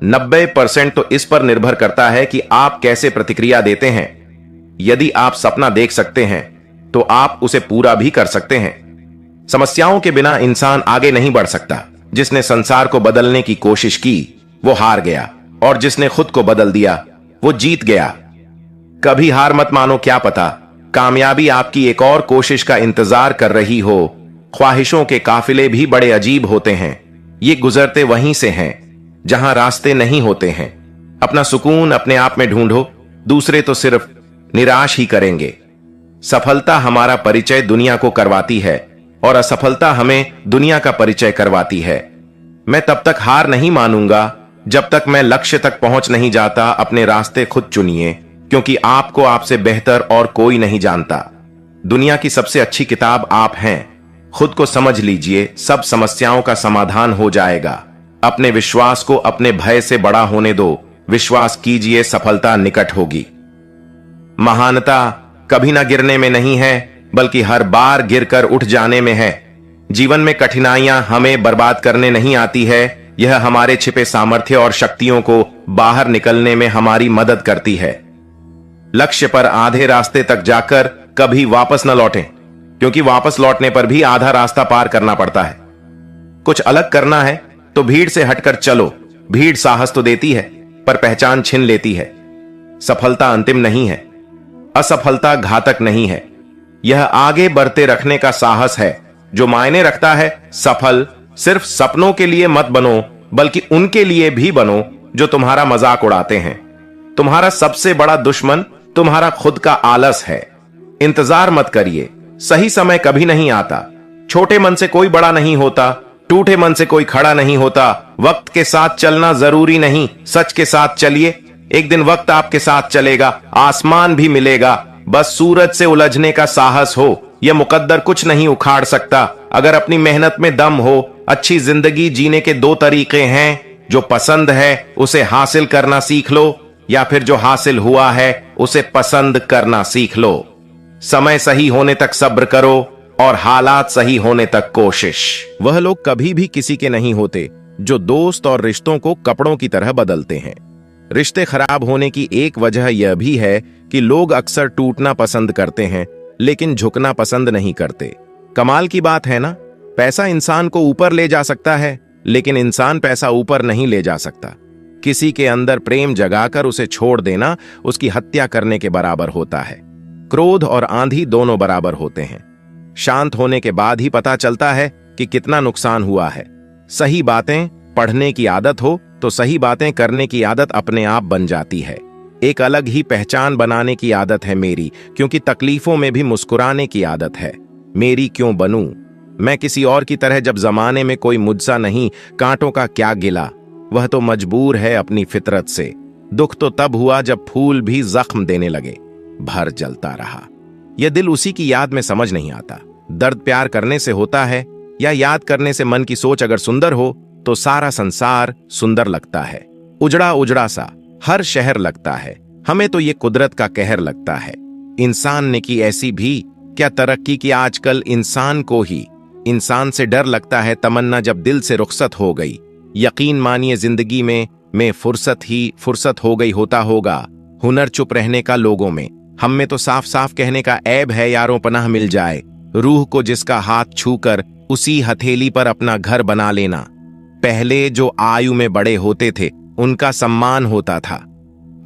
90% तो इस पर निर्भर करता है कि आप कैसे प्रतिक्रिया देते हैं। यदि आप सपना देख सकते हैं तो आप उसे पूरा भी कर सकते हैं। समस्याओं के बिना इंसान आगे नहीं बढ़ सकता। जिसने संसार को बदलने की कोशिश की वो हार गया, और जिसने खुद को बदल दिया वो जीत गया। कभी हार मत मानो, क्या पता कामयाबी आपकी एक और कोशिश का इंतजार कर रही हो। ख्वाहिशों के काफिले भी बड़े अजीब होते हैं। ये गुजरते वहीं से हैं जहां रास्ते नहीं होते हैं। अपना सुकून अपने आप में ढूंढो, दूसरे तो सिर्फ निराश ही करेंगे। सफलता हमारा परिचय दुनिया को करवाती है और असफलता हमें दुनिया का परिचय करवाती है। मैं तब तक हार नहीं मानूंगा जब तक मैं लक्ष्य तक पहुंच नहीं जाता। अपने रास्ते खुद चुनिए, क्योंकि आपको आपसे बेहतर और कोई नहीं जानता। दुनिया की सबसे अच्छी किताब आप हैं। खुद को समझ लीजिए, सब समस्याओं का समाधान हो जाएगा। अपने विश्वास को अपने भय से बड़ा होने दो। विश्वास कीजिए, सफलता निकट होगी। महानता कभी ना गिरने में नहीं है, बल्कि हर बार गिरकर उठ जाने में है। जीवन में कठिनाइयां हमें बर्बाद करने नहीं आती है, यह हमारे छिपे सामर्थ्य और शक्तियों को बाहर निकलने में हमारी मदद करती है। लक्ष्य पर आधे रास्ते तक जाकर कभी वापस न लौटें, क्योंकि वापस लौटने पर भी आधा रास्ता पार करना पड़ता है। कुछ अलग करना है तो भीड़ से हटकर चलो। भीड़ साहस तो देती है, पर पहचान छीन लेती है। सफलता अंतिम नहीं है, असफलता घातक नहीं है। यह आगे बढ़ते रखने का साहस है जो मायने रखता है। सफल सिर्फ सपनों के लिए मत बनो, बल्कि उनके लिए भी बनो जो तुम्हारा मजाक उड़ाते हैं। तुम्हारा सबसे बड़ा दुश्मन तुम्हारा खुद का आलस है। इंतजार मत करिए, सही समय कभी नहीं आता। छोटे मन से कोई बड़ा नहीं होता, टूटे मन से कोई खड़ा नहीं होता। वक्त के साथ चलना जरूरी नहीं, सच के साथ चलिए। एक दिन वक्त आपके साथ चलेगा, आसमान भी मिलेगा। बस सूरज से उलझने का साहस हो, यह मुकद्दर कुछ नहीं उखाड़ सकता। अगर अपनी मेहनत में दम हो। अच्छी जिंदगी जीने के 2 तरीके हैं, जो पसंद है उसे हासिल करना सीख लो, या फिर जो हासिल हुआ है उसे पसंद करना सीख लो। समय सही होने तक सब्र करो और हालात सही होने तक कोशिश। वह लोग कभी भी किसी के नहीं होते जो दोस्त और रिश्तों को कपड़ों की तरह बदलते हैं। रिश्ते खराब होने की एक वजह यह भी है कि लोग अक्सर टूटना पसंद करते हैं, लेकिन झुकना पसंद नहीं करते। कमाल की बात है ना, पैसा इंसान को ऊपर ले जा सकता है, लेकिन इंसान पैसा ऊपर नहीं ले जा सकता। किसी के अंदर प्रेम जगाकर उसे छोड़ देना उसकी हत्या करने के बराबर होता है। क्रोध और आंधी दोनों बराबर होते हैं। शांत होने के बाद ही पता चलता है कि कितना नुकसान हुआ है। सही बातें पढ़ने की आदत हो तो सही बातें करने की आदत अपने आप बन जाती है। एक अलग ही पहचान बनाने की आदत है मेरी, क्योंकि तकलीफों में भी मुस्कुराने की आदत है। मेरी क्यों बनूं मैं किसी और की तरह, जब जमाने में कोई मुझसा नहीं। कांटों का क्या गिला, वह तो मजबूर है अपनी फितरत से। दुख तो तब हुआ जब फूल भी जख्म देने लगे। भर जलता रहा। यह दिल उसी की याद में समझ नहीं आता। दर्द प्यार करने से होता है या याद करने से? मन की सोच अगर सुंदर हो तो सारा संसार सुंदर लगता है। उजड़ा उजड़ा सा हर शहर लगता है। हमें तो ये कुदरत का कहर लगता है। इंसान ने की ऐसी भी क्या तरक्की की आजकल इंसान को ही इंसान से डर लगता है। तमन्ना जब दिल से रुखसत हो गई, यकीन मानिए जिंदगी में फुर्सत ही फुर्सत हो गई होता होगा। हुनर चुप रहने का लोगों में। हम में तो साफ साफ कहने का ऐब है, यारों पनाह मिल जाए। रूह को जिसका हाथ छूकर उसी हथेली पर अपना घर बना लेना। पहले जो आयु में बड़े होते थे उनका सम्मान होता था,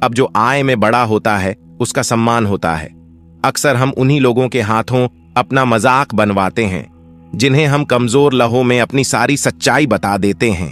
अब जो आय में बड़ा होता है उसका सम्मान होता है। अक्सर हम उन्हीं लोगों के हाथों अपना मजाक बनवाते हैं जिन्हें हम कमजोर लहों में अपनी सारी सच्चाई बता देते हैं।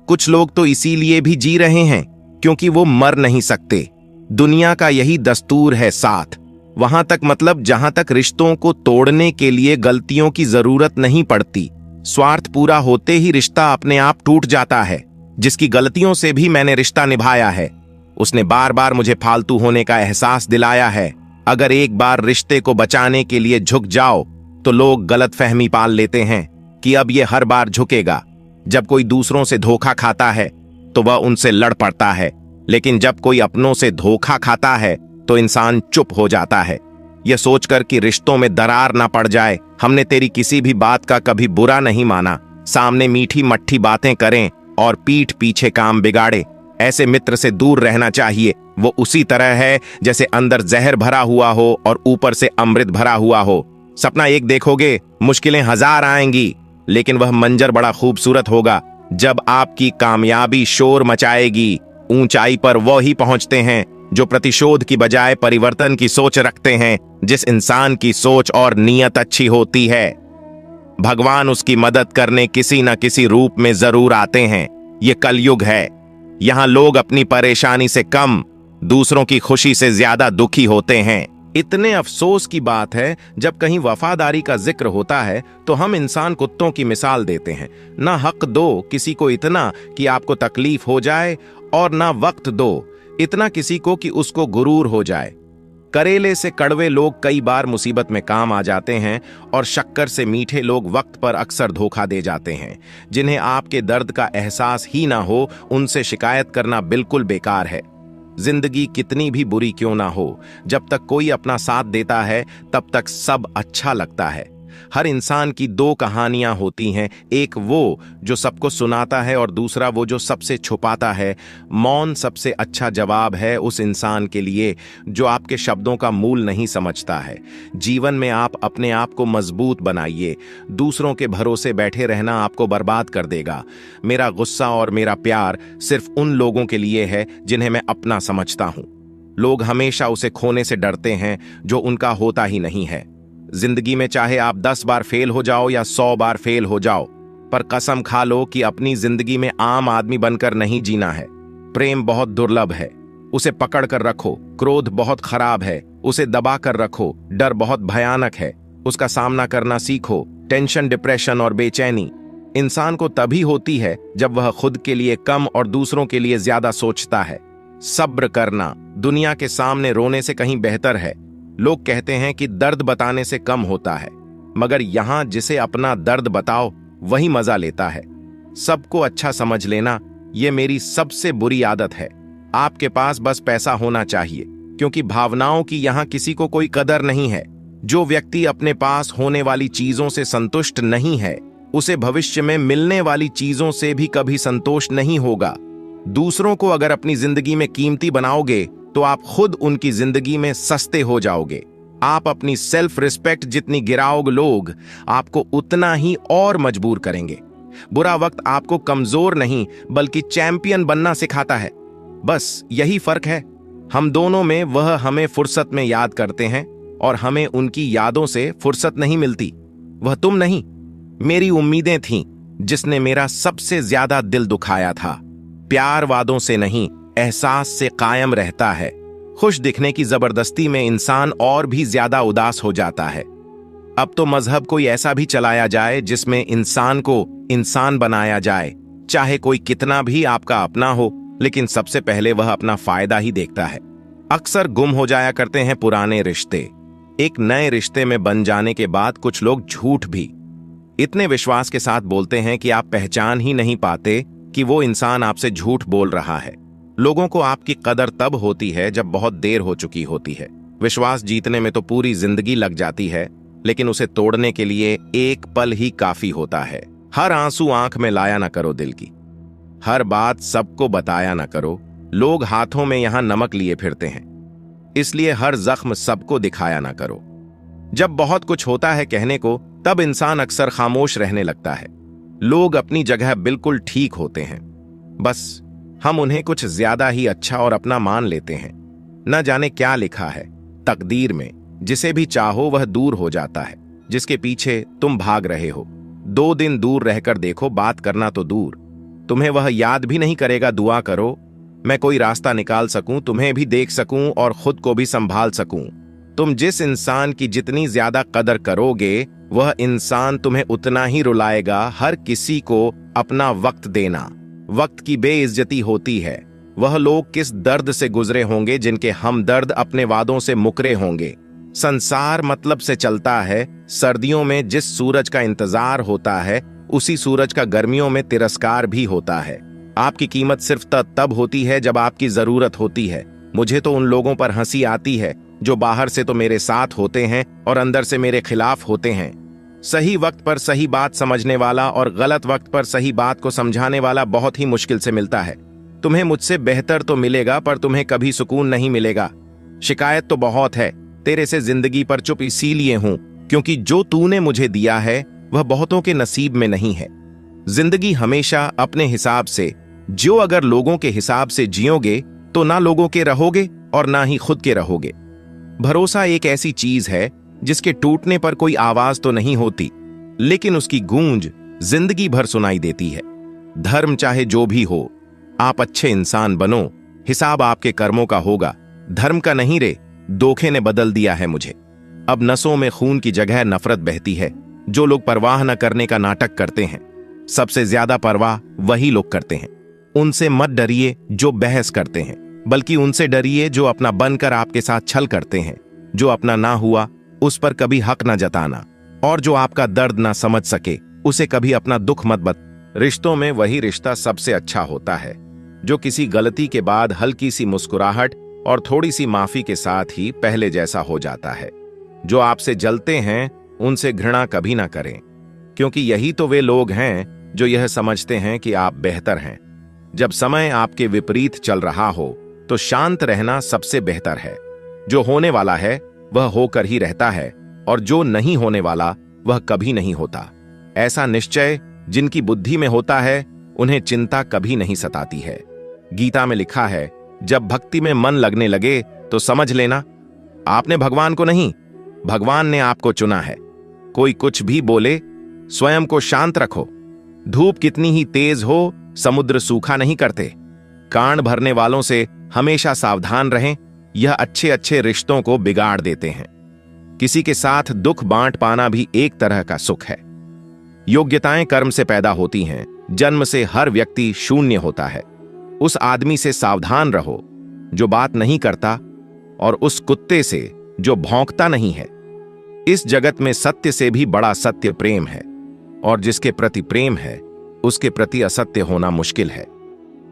कुछ लोग तो इसीलिए भी जी रहे हैं क्योंकि वो मर नहीं सकते। दुनिया का यही दस्तूर है साथ, वहां तक मतलब जहां तक रिश्तों को तोड़ने के लिए गलतियों की जरूरत नहीं पड़ती। स्वार्थ पूरा होते ही रिश्ता अपने आप टूट जाता है। जिसकी गलतियों से भी मैंने रिश्ता निभाया है, उसने बार बार मुझे फालतू होने का एहसास दिलाया है। अगर एक बार रिश्ते को बचाने के लिए झुक जाओ तो लोग गलतफहमी पाल लेते हैं कि अब ये हर बार झुकेगा। जब कोई दूसरों से धोखा खाता है तो वह उनसे लड़ पड़ता है, लेकिन जब कोई अपनों से धोखा खाता है तो इंसान चुप हो जाता है। यह सोचकर कि रिश्तों में दरार ना पड़ जाए, हमने तेरी किसी भी बात का कभी बुरा नहीं माना। सामने मीठी मट्ठी बातें करें और पीठ पीछे काम बिगाड़े, ऐसे मित्र से दूर रहना चाहिए। वो उसी तरह है जैसे अंदर जहर भरा हुआ हो और ऊपर से अमृत भरा हुआ हो। सपना एक देखोगे, मुश्किलें हजार आएंगी, लेकिन वह मंजर बड़ा खूबसूरत होगा जब आपकी कामयाबी शोर मचाएगी। ऊंचाई पर वो ही पहुंचते हैं जो प्रतिशोध की बजाय परिवर्तन की सोच रखते हैं। जिस इंसान की सोच और नीयत अच्छी होती है, भगवान उसकी मदद करने किसी न किसी रूप में जरूर आते हैं। ये कलयुग है, यहां लोग अपनी परेशानी से कम दूसरों की खुशी से ज्यादा दुखी होते हैं। इतने अफसोस की बात है, जब कहीं वफादारी का जिक्र होता है तो हम इंसान कुत्तों की मिसाल देते हैं। ना हक दो किसी को इतना कि आपको तकलीफ हो जाए, और ना वक्त दो इतना किसी को कि उसको गुरूर हो जाए। करेले से कड़वे लोग कई बार मुसीबत में काम आ जाते हैं, और शक्कर से मीठे लोग वक्त पर अक्सर धोखा दे जाते हैं। जिन्हें आपके दर्द का एहसास ही ना हो, उनसे शिकायत करना बिल्कुल बेकार है। जिंदगी कितनी भी बुरी क्यों ना हो, जब तक कोई अपना साथ देता है तब तक सब अच्छा लगता है। हर इंसान की दो कहानियां होती हैं, एक वो जो सबको सुनाता है और दूसरा वो जो सबसे छुपाता है। मौन सबसे अच्छा जवाब है उस इंसान के लिए जो आपके शब्दों का मूल नहीं समझता है। जीवन में आप अपने आप को मजबूत बनाइए, दूसरों के भरोसे बैठे रहना आपको बर्बाद कर देगा। मेरा गुस्सा और मेरा प्यार सिर्फ उन लोगों के लिए है जिन्हें मैं अपना समझता हूं। लोग हमेशा उसे खोने से डरते हैं जो उनका होता ही नहीं है। जिंदगी में चाहे आप 10 बार फेल हो जाओ या 100 बार फेल हो जाओ, पर कसम खा लो कि अपनी जिंदगी में आम आदमी बनकर नहीं जीना है। प्रेम बहुत दुर्लभ है, उसे पकड़ कर रखो। क्रोध बहुत खराब है, उसे दबा कर रखो। डर बहुत भयानक है, उसका सामना करना सीखो। टेंशन, डिप्रेशन और बेचैनी इंसान को तभी होती है जब वह खुद के लिए कम और दूसरों के लिए ज्यादा सोचता है। सब्र करना दुनिया के सामने रोने से कहीं बेहतर है। लोग कहते हैं कि दर्द बताने से कम होता है, मगर यहां जिसे अपना दर्द बताओ वही मजा लेता है। सबको अच्छा समझ लेना यह मेरी सबसे बुरी आदत है। आपके पास बस पैसा होना चाहिए, क्योंकि भावनाओं की यहां किसी को कोई कदर नहीं है। जो व्यक्ति अपने पास होने वाली चीजों से संतुष्ट नहीं है, उसे भविष्य में मिलने वाली चीजों से भी कभी संतोष नहीं होगा। दूसरों को अगर अपनी जिंदगी में कीमती बनाओगे तो आप खुद उनकी जिंदगी में सस्ते हो जाओगे। आप अपनी सेल्फ रिस्पेक्ट जितनी गिराओगे, लोग आपको उतना ही और मजबूर करेंगे। बुरा वक्त आपको कमजोर नहीं बल्कि चैंपियन बनना सिखाता है। बस यही फर्क है हम दोनों में। वह हमें फुर्सत में याद करते हैं और हमें उनकी यादों से फुर्सत नहीं मिलती। वह तुम नहीं, मेरी उम्मीदें थीं जिसने मेरा सबसे ज्यादा दिल दुखाया था। प्यार वादों से नहीं, एहसास से कायम रहता है। खुश दिखने की जबरदस्ती में इंसान और भी ज्यादा उदास हो जाता है। अब तो मजहब कोई ऐसा भी चलाया जाए जिसमें इंसान को इंसान बनाया जाए, चाहे कोई कितना भी आपका अपना हो, लेकिन सबसे पहले वह अपना फायदा ही देखता है। अक्सर गुम हो जाया करते हैं पुराने रिश्ते। एक नए रिश्ते में बन जाने के बाद कुछ लोग झूठ भी इतने विश्वास के साथ बोलते हैं कि आप पहचान ही नहीं पाते कि वो इंसान आपसे झूठ बोल रहा है। लोगों को आपकी कदर तब होती है जब बहुत देर हो चुकी होती है। विश्वास जीतने में तो पूरी जिंदगी लग जाती है, लेकिन उसे तोड़ने के लिए एक पल ही काफी होता है। हर आंसू आंख में लाया ना करो दिल की, हर बात सबको बताया ना करो। लोग हाथों में यहां नमक लिए फिरते हैं, इसलिए हर जख्म सबको दिखाया ना करो। जब बहुत कुछ होता है कहने को, तब इंसान अक्सर खामोश रहने लगता है। लोग अपनी जगह बिल्कुल ठीक होते हैं, बस हम उन्हें कुछ ज्यादा ही अच्छा और अपना मान लेते हैं। न जाने क्या लिखा है तकदीर में, जिसे भी चाहो वह दूर हो जाता है, जिसके पीछे तुम भाग रहे हो। 2 दिन दूर रहकर देखो, बात करना तो दूर, तुम्हें वह याद भी नहीं करेगा। दुआ करो मैं कोई रास्ता निकाल सकूं, तुम्हें भी देख सकूं और खुद को भी संभाल सकूं। तुम जिस इंसान की जितनी ज्यादा कदर करोगे, वह इंसान तुम्हें उतना ही रुलाएगा। हर किसी को अपना वक्त देना। वक्त की बेइज्जती होती है। वह लोग किस दर्द से गुजरे होंगे जिनके हमदर्द अपने वादों से मुकरे होंगे। संसार मतलब से चलता है। सर्दियों में जिस सूरज का इंतजार होता है, उसी सूरज का गर्मियों में तिरस्कार भी होता है। आपकी कीमत सिर्फ तब होती है जब आपकी जरूरत होती है। मुझे तो उन लोगों पर हंसी आती है जो बाहर से तो मेरे साथ होते हैं और अंदर से मेरे खिलाफ होते हैं। सही वक्त पर सही बात समझने वाला और गलत वक्त पर सही बात को समझाने वाला बहुत ही मुश्किल से मिलता है। तुम्हें मुझसे बेहतर तो मिलेगा, पर तुम्हें कभी सुकून नहीं मिलेगा। शिकायत तो बहुत है तेरे से जिंदगी पर, चुप इसीलिए हूं क्योंकि जो तूने मुझे दिया है वह बहुतों के नसीब में नहीं है। जिंदगी हमेशा अपने हिसाब से जो, अगर लोगों के हिसाब से जियोगे तो ना लोगों के रहोगे और ना ही खुद के रहोगे। भरोसा एक ऐसी चीज है जिसके टूटने पर कोई आवाज तो नहीं होती, लेकिन उसकी गूंज जिंदगी भर सुनाई देती है। धर्म चाहे जो भी हो, आप अच्छे इंसान बनो, हिसाब आपके कर्मों का होगा, धर्म का नहीं रे। धोखे ने बदल दिया है मुझे। अब नसों में खून की जगह नफरत बहती है। जो लोग परवाह न करने का नाटक करते हैं, सबसे ज्यादा परवाह वही लोग करते हैं। उनसे मत डरिए जो बहस करते हैं, बल्कि उनसे डरिए जो अपना बनकर आपके साथ छल करते हैं। जो अपना ना हुआ उस पर कभी हक ना जताना, और जो आपका दर्द ना समझ सके उसे कभी अपना दुख मत बता। रिश्तों में वही रिश्ता सबसे अच्छा होता है जो किसी गलती के बाद हल्की सी मुस्कुराहट और थोड़ी सी माफी के साथ ही पहले जैसा हो जाता है। जो आपसे जलते हैं उनसे घृणा कभी ना करें, क्योंकि यही तो वे लोग हैं जो यह समझते हैं कि आप बेहतर हैं। जब समय आपके विपरीत चल रहा हो तो शांत रहना सबसे बेहतर है। जो होने वाला है वह होकर ही रहता है, और जो नहीं होने वाला वह कभी नहीं होता। ऐसा निश्चय जिनकी बुद्धि में होता है उन्हें चिंता कभी नहीं सताती है। गीता में लिखा है, जब भक्ति में मन लगने लगे तो समझ लेना आपने भगवान को नहीं, भगवान ने आपको चुना है। कोई कुछ भी बोले, स्वयं को शांत रखो। धूप कितनी ही तेज हो, समुद्र सूखा नहीं करते। कान भरने वालों से हमेशा सावधान रहें, यह अच्छे अच्छे रिश्तों को बिगाड़ देते हैं। किसी के साथ दुख बांट पाना भी एक तरह का सुख है। योग्यताएं कर्म से पैदा होती हैं, जन्म से हर व्यक्ति शून्य होता है। उस आदमी से सावधान रहो जो बात नहीं करता, और उस कुत्ते से जो भौंकता नहीं है। इस जगत में सत्य से भी बड़ा सत्य प्रेम है, और जिसके प्रति प्रेम है उसके प्रति असत्य होना मुश्किल है।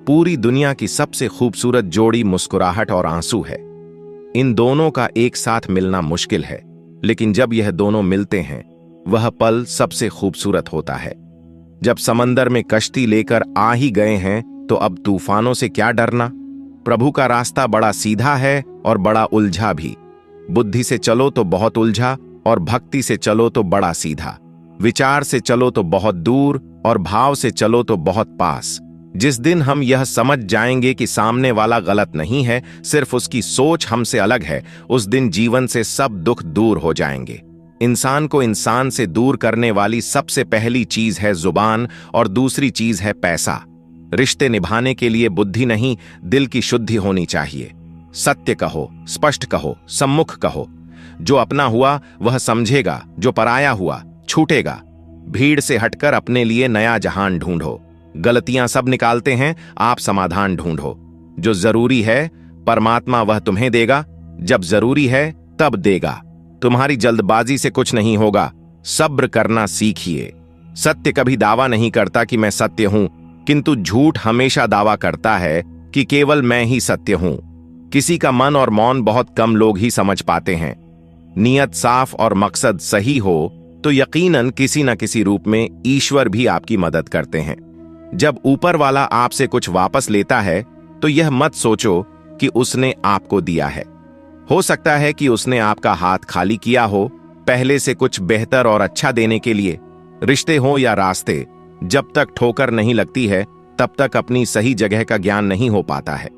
पूरी दुनिया की सबसे खूबसूरत जोड़ी मुस्कुराहट और आंसू है। इन दोनों का एक साथ मिलना मुश्किल है, लेकिन जब यह दोनों मिलते हैं वह पल सबसे खूबसूरत होता है। जब समंदर में कश्ती लेकर आ ही गए हैं तो अब तूफानों से क्या डरना। प्रभु का रास्ता बड़ा सीधा है और बड़ा उलझा भी। बुद्धि से चलो तो बहुत उलझा, और भक्ति से चलो तो बड़ा सीधा। विचार से चलो तो बहुत दूर, और भाव से चलो तो बहुत पास। जिस दिन हम यह समझ जाएंगे कि सामने वाला गलत नहीं है, सिर्फ उसकी सोच हमसे अलग है, उस दिन जीवन से सब दुख दूर हो जाएंगे। इंसान को इंसान से दूर करने वाली सबसे पहली चीज है जुबान, और दूसरी चीज है पैसा। रिश्ते निभाने के लिए बुद्धि नहीं, दिल की शुद्धि होनी चाहिए। सत्य कहो, स्पष्ट कहो, सम्मुख कहो। जो अपना हुआ वह समझेगा, जो पराया हुआ छूटेगा। भीड़ से हटकर अपने लिए नया जहान ढूंढो। गलतियां सब निकालते हैं, आप समाधान ढूंढो। जो जरूरी है परमात्मा वह तुम्हें देगा, जब जरूरी है तब देगा। तुम्हारी जल्दबाजी से कुछ नहीं होगा, सब्र करना सीखिए। सत्य कभी दावा नहीं करता कि मैं सत्य हूं, किंतु झूठ हमेशा दावा करता है कि केवल मैं ही सत्य हूं। किसी का मन और मौन बहुत कम लोग ही समझ पाते हैं। नियत साफ और मकसद सही हो तो यकीनन किसी न किसी रूप में ईश्वर भी आपकी मदद करते हैं। जब ऊपर वाला आपसे कुछ वापस लेता है तो यह मत सोचो कि उसने आपको दिया है। हो सकता है कि उसने आपका हाथ खाली किया हो, पहले से कुछ बेहतर और अच्छा देने के लिए। रिश्ते हो या रास्ते, जब तक ठोकर नहीं लगती है तब तक अपनी सही जगह का ज्ञान नहीं हो पाता है।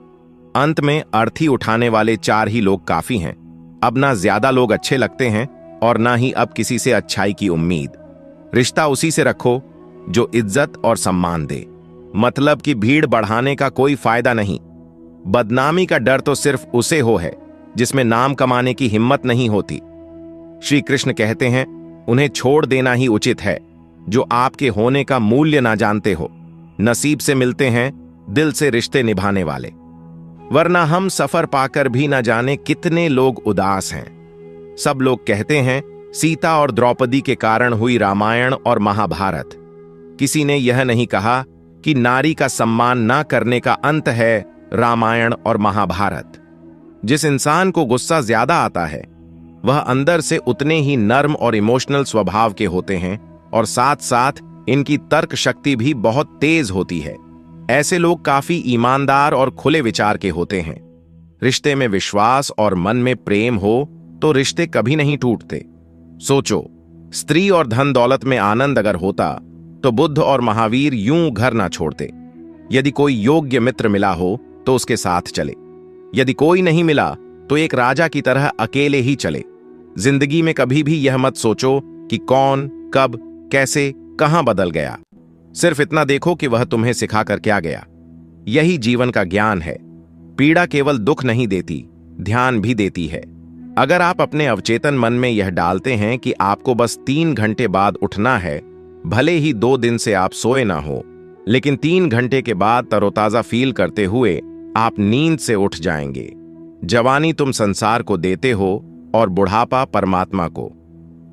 अंत में अर्थी उठाने वाले 4 ही लोग काफी हैं। अब ना ज्यादा लोग अच्छे लगते हैं और ना ही अब किसी से अच्छाई की उम्मीद। रिश्ता उसी से रखो जो इज्जत और सम्मान दे। मतलब कि भीड़ बढ़ाने का कोई फायदा नहीं। बदनामी का डर तो सिर्फ उसे हो है जिसमें नाम कमाने की हिम्मत नहीं होती। श्री कृष्ण कहते हैं, उन्हें छोड़ देना ही उचित है जो आपके होने का मूल्य ना जानते हो। नसीब से मिलते हैं दिल से रिश्ते निभाने वाले, वरना हम सफर पाकर भी ना जाने कितने लोग उदास हैं। सब लोग कहते हैं सीता और द्रौपदी के कारण हुई रामायण और महाभारत। किसी ने यह नहीं कहा कि नारी का सम्मान ना करने का अंत है रामायण और महाभारत। जिस इंसान को गुस्सा ज्यादा आता है वह अंदर से उतने ही नर्म और इमोशनल स्वभाव के होते हैं और साथ साथ इनकी तर्क शक्ति भी बहुत तेज होती है। ऐसे लोग काफी ईमानदार और खुले विचार के होते हैं। रिश्ते में विश्वास और मन में प्रेम हो तो रिश्ते कभी नहीं टूटते। सोचो, स्त्री और धन दौलत में आनंद अगर होता तो बुद्ध और महावीर यूं घर ना छोड़ते। यदि कोई योग्य मित्र मिला हो तो उसके साथ चले, यदि कोई नहीं मिला तो एक राजा की तरह अकेले ही चले। जिंदगी में कभी भी यह मत सोचो कि कौन, कब, कैसे, कहां बदल गया। सिर्फ इतना देखो कि वह तुम्हें सिखाकर क्या गया। यही जीवन का ज्ञान है। पीड़ा केवल दुख नहीं देती, ध्यान भी देती है। अगर आप अपने अवचेतन मन में यह डालते हैं कि आपको बस 3 घंटे बाद उठना है, भले ही 2 दिन से आप सोए ना हो, लेकिन 3 घंटे के बाद तरोताजा फील करते हुए आप नींद से उठ जाएंगे। जवानी तुम संसार को देते हो और बुढ़ापा परमात्मा को।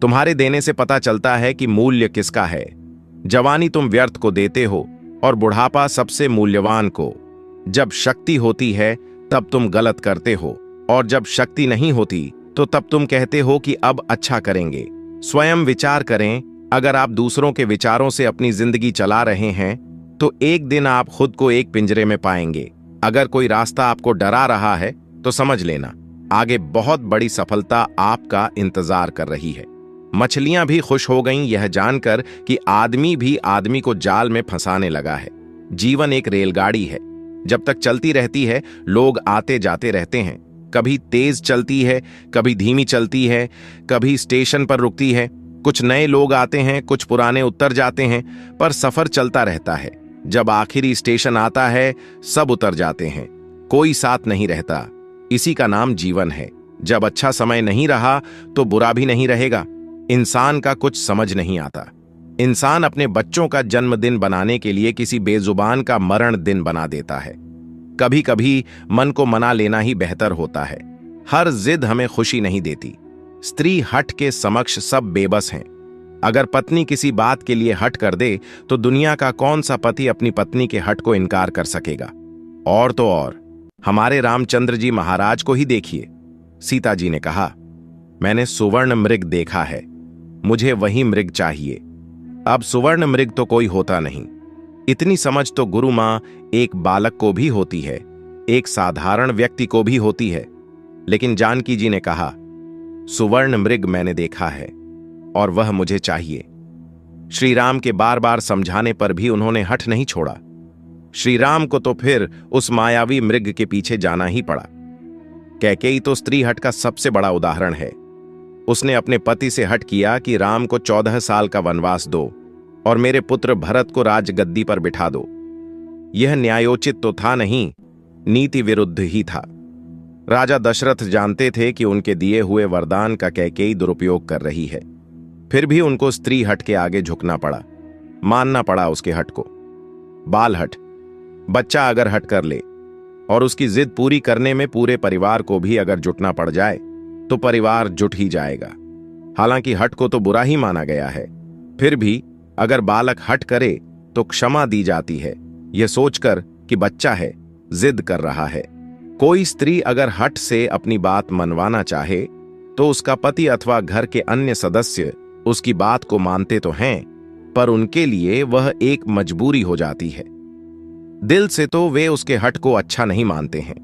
तुम्हारे देने से पता चलता है कि मूल्य किसका है। जवानी तुम व्यर्थ को देते हो और बुढ़ापा सबसे मूल्यवान को। जब शक्ति होती है तब तुम गलत करते हो और जब शक्ति नहीं होती तो तब तुम कहते हो कि अब अच्छा करेंगे। स्वयं विचार करें, अगर आप दूसरों के विचारों से अपनी जिंदगी चला रहे हैं तो एक दिन आप खुद को एक पिंजरे में पाएंगे। अगर कोई रास्ता आपको डरा रहा है तो समझ लेना आगे बहुत बड़ी सफलता आपका इंतजार कर रही है। मछलियां भी खुश हो गईं यह जानकर कि आदमी भी आदमी को जाल में फंसाने लगा है। जीवन एक रेलगाड़ी है, जब तक चलती रहती है लोग आते जाते रहते हैं। कभी तेज चलती है, कभी धीमी चलती है, कभी स्टेशन पर रुकती है। कुछ नए लोग आते हैं, कुछ पुराने उतर जाते हैं, पर सफर चलता रहता है। जब आखिरी स्टेशन आता है सब उतर जाते हैं, कोई साथ नहीं रहता। इसी का नाम जीवन है। जब अच्छा समय नहीं रहा तो बुरा भी नहीं रहेगा। इंसान का कुछ समझ नहीं आता। इंसान अपने बच्चों का जन्मदिन बनाने के लिए किसी बेजुबान का मरण दिन बना देता है। कभी कभी मन को मना लेना ही बेहतर होता है। हर जिद हमें खुशी नहीं देती। स्त्री हठ के समक्ष सब बेबस हैं। अगर पत्नी किसी बात के लिए हट कर दे तो दुनिया का कौन सा पति अपनी पत्नी के हट को इनकार कर सकेगा। और तो और हमारे रामचंद्र जी महाराज को ही देखिए। सीता जी ने कहा, मैंने सुवर्ण मृग देखा है, मुझे वही मृग चाहिए। अब सुवर्ण मृग तो कोई होता नहीं। इतनी समझ तो गुरु मां एक बालक को भी होती है, एक साधारण व्यक्ति को भी होती है। लेकिन जानकी जी ने कहा, सुवर्ण मृग मैंने देखा है और वह मुझे चाहिए। श्री राम के बार बार समझाने पर भी उन्होंने हठ नहीं छोड़ा। श्री राम को तो फिर उस मायावी मृग के पीछे जाना ही पड़ा। कैकेयी तो स्त्री हट का सबसे बड़ा उदाहरण है। उसने अपने पति से हट किया कि राम को 14 साल का वनवास दो और मेरे पुत्र भरत को राजगद्दी पर बिठा दो। यह न्यायोचित तो था नहीं, नीति विरुद्ध ही था। राजा दशरथ जानते थे कि उनके दिए हुए वरदान का कैकेयी दुरुपयोग कर रही है, फिर भी उनको स्त्री हट के आगे झुकना पड़ा, मानना पड़ा उसके हट को। बाल हट, बच्चा अगर हट कर ले और उसकी जिद पूरी करने में पूरे परिवार को भी अगर जुटना पड़ जाए तो परिवार जुट ही जाएगा। हालांकि हट को तो बुरा ही माना गया है, फिर भी अगर बालक हट करे तो क्षमा दी जाती है, यह सोचकर कि बच्चा है, जिद कर रहा है। कोई स्त्री अगर हट से अपनी बात मनवाना चाहे तो उसका पति अथवा घर के अन्य सदस्य उसकी बात को मानते तो हैं, पर उनके लिए वह एक मजबूरी हो जाती है। दिल से तो वे उसके हट को अच्छा नहीं मानते हैं।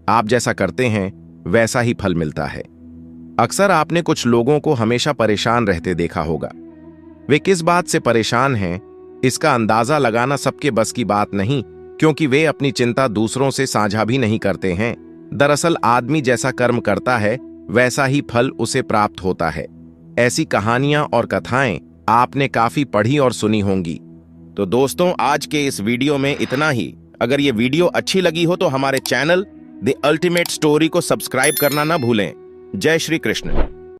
आप जैसा करते हैं वैसा ही फल मिलता है। अक्सर आपने कुछ लोगों को हमेशा परेशान रहते देखा होगा। वे किस बात से परेशान हैं, इसका अंदाजा लगाना सबके बस की बात नहीं, क्योंकि वे अपनी चिंता दूसरों से साझा भी नहीं करते हैं। दरअसल आदमी जैसा कर्म करता है वैसा ही फल उसे प्राप्त होता है। ऐसी कहानियां और कथाएं आपने काफी पढ़ी और सुनी होंगी। तो दोस्तों, आज के इस वीडियो में इतना ही। अगर ये वीडियो अच्छी लगी हो तो हमारे चैनल द अल्टीमेट स्टोरी को सब्सक्राइब करना ना भूलें। जय श्री कृष्ण।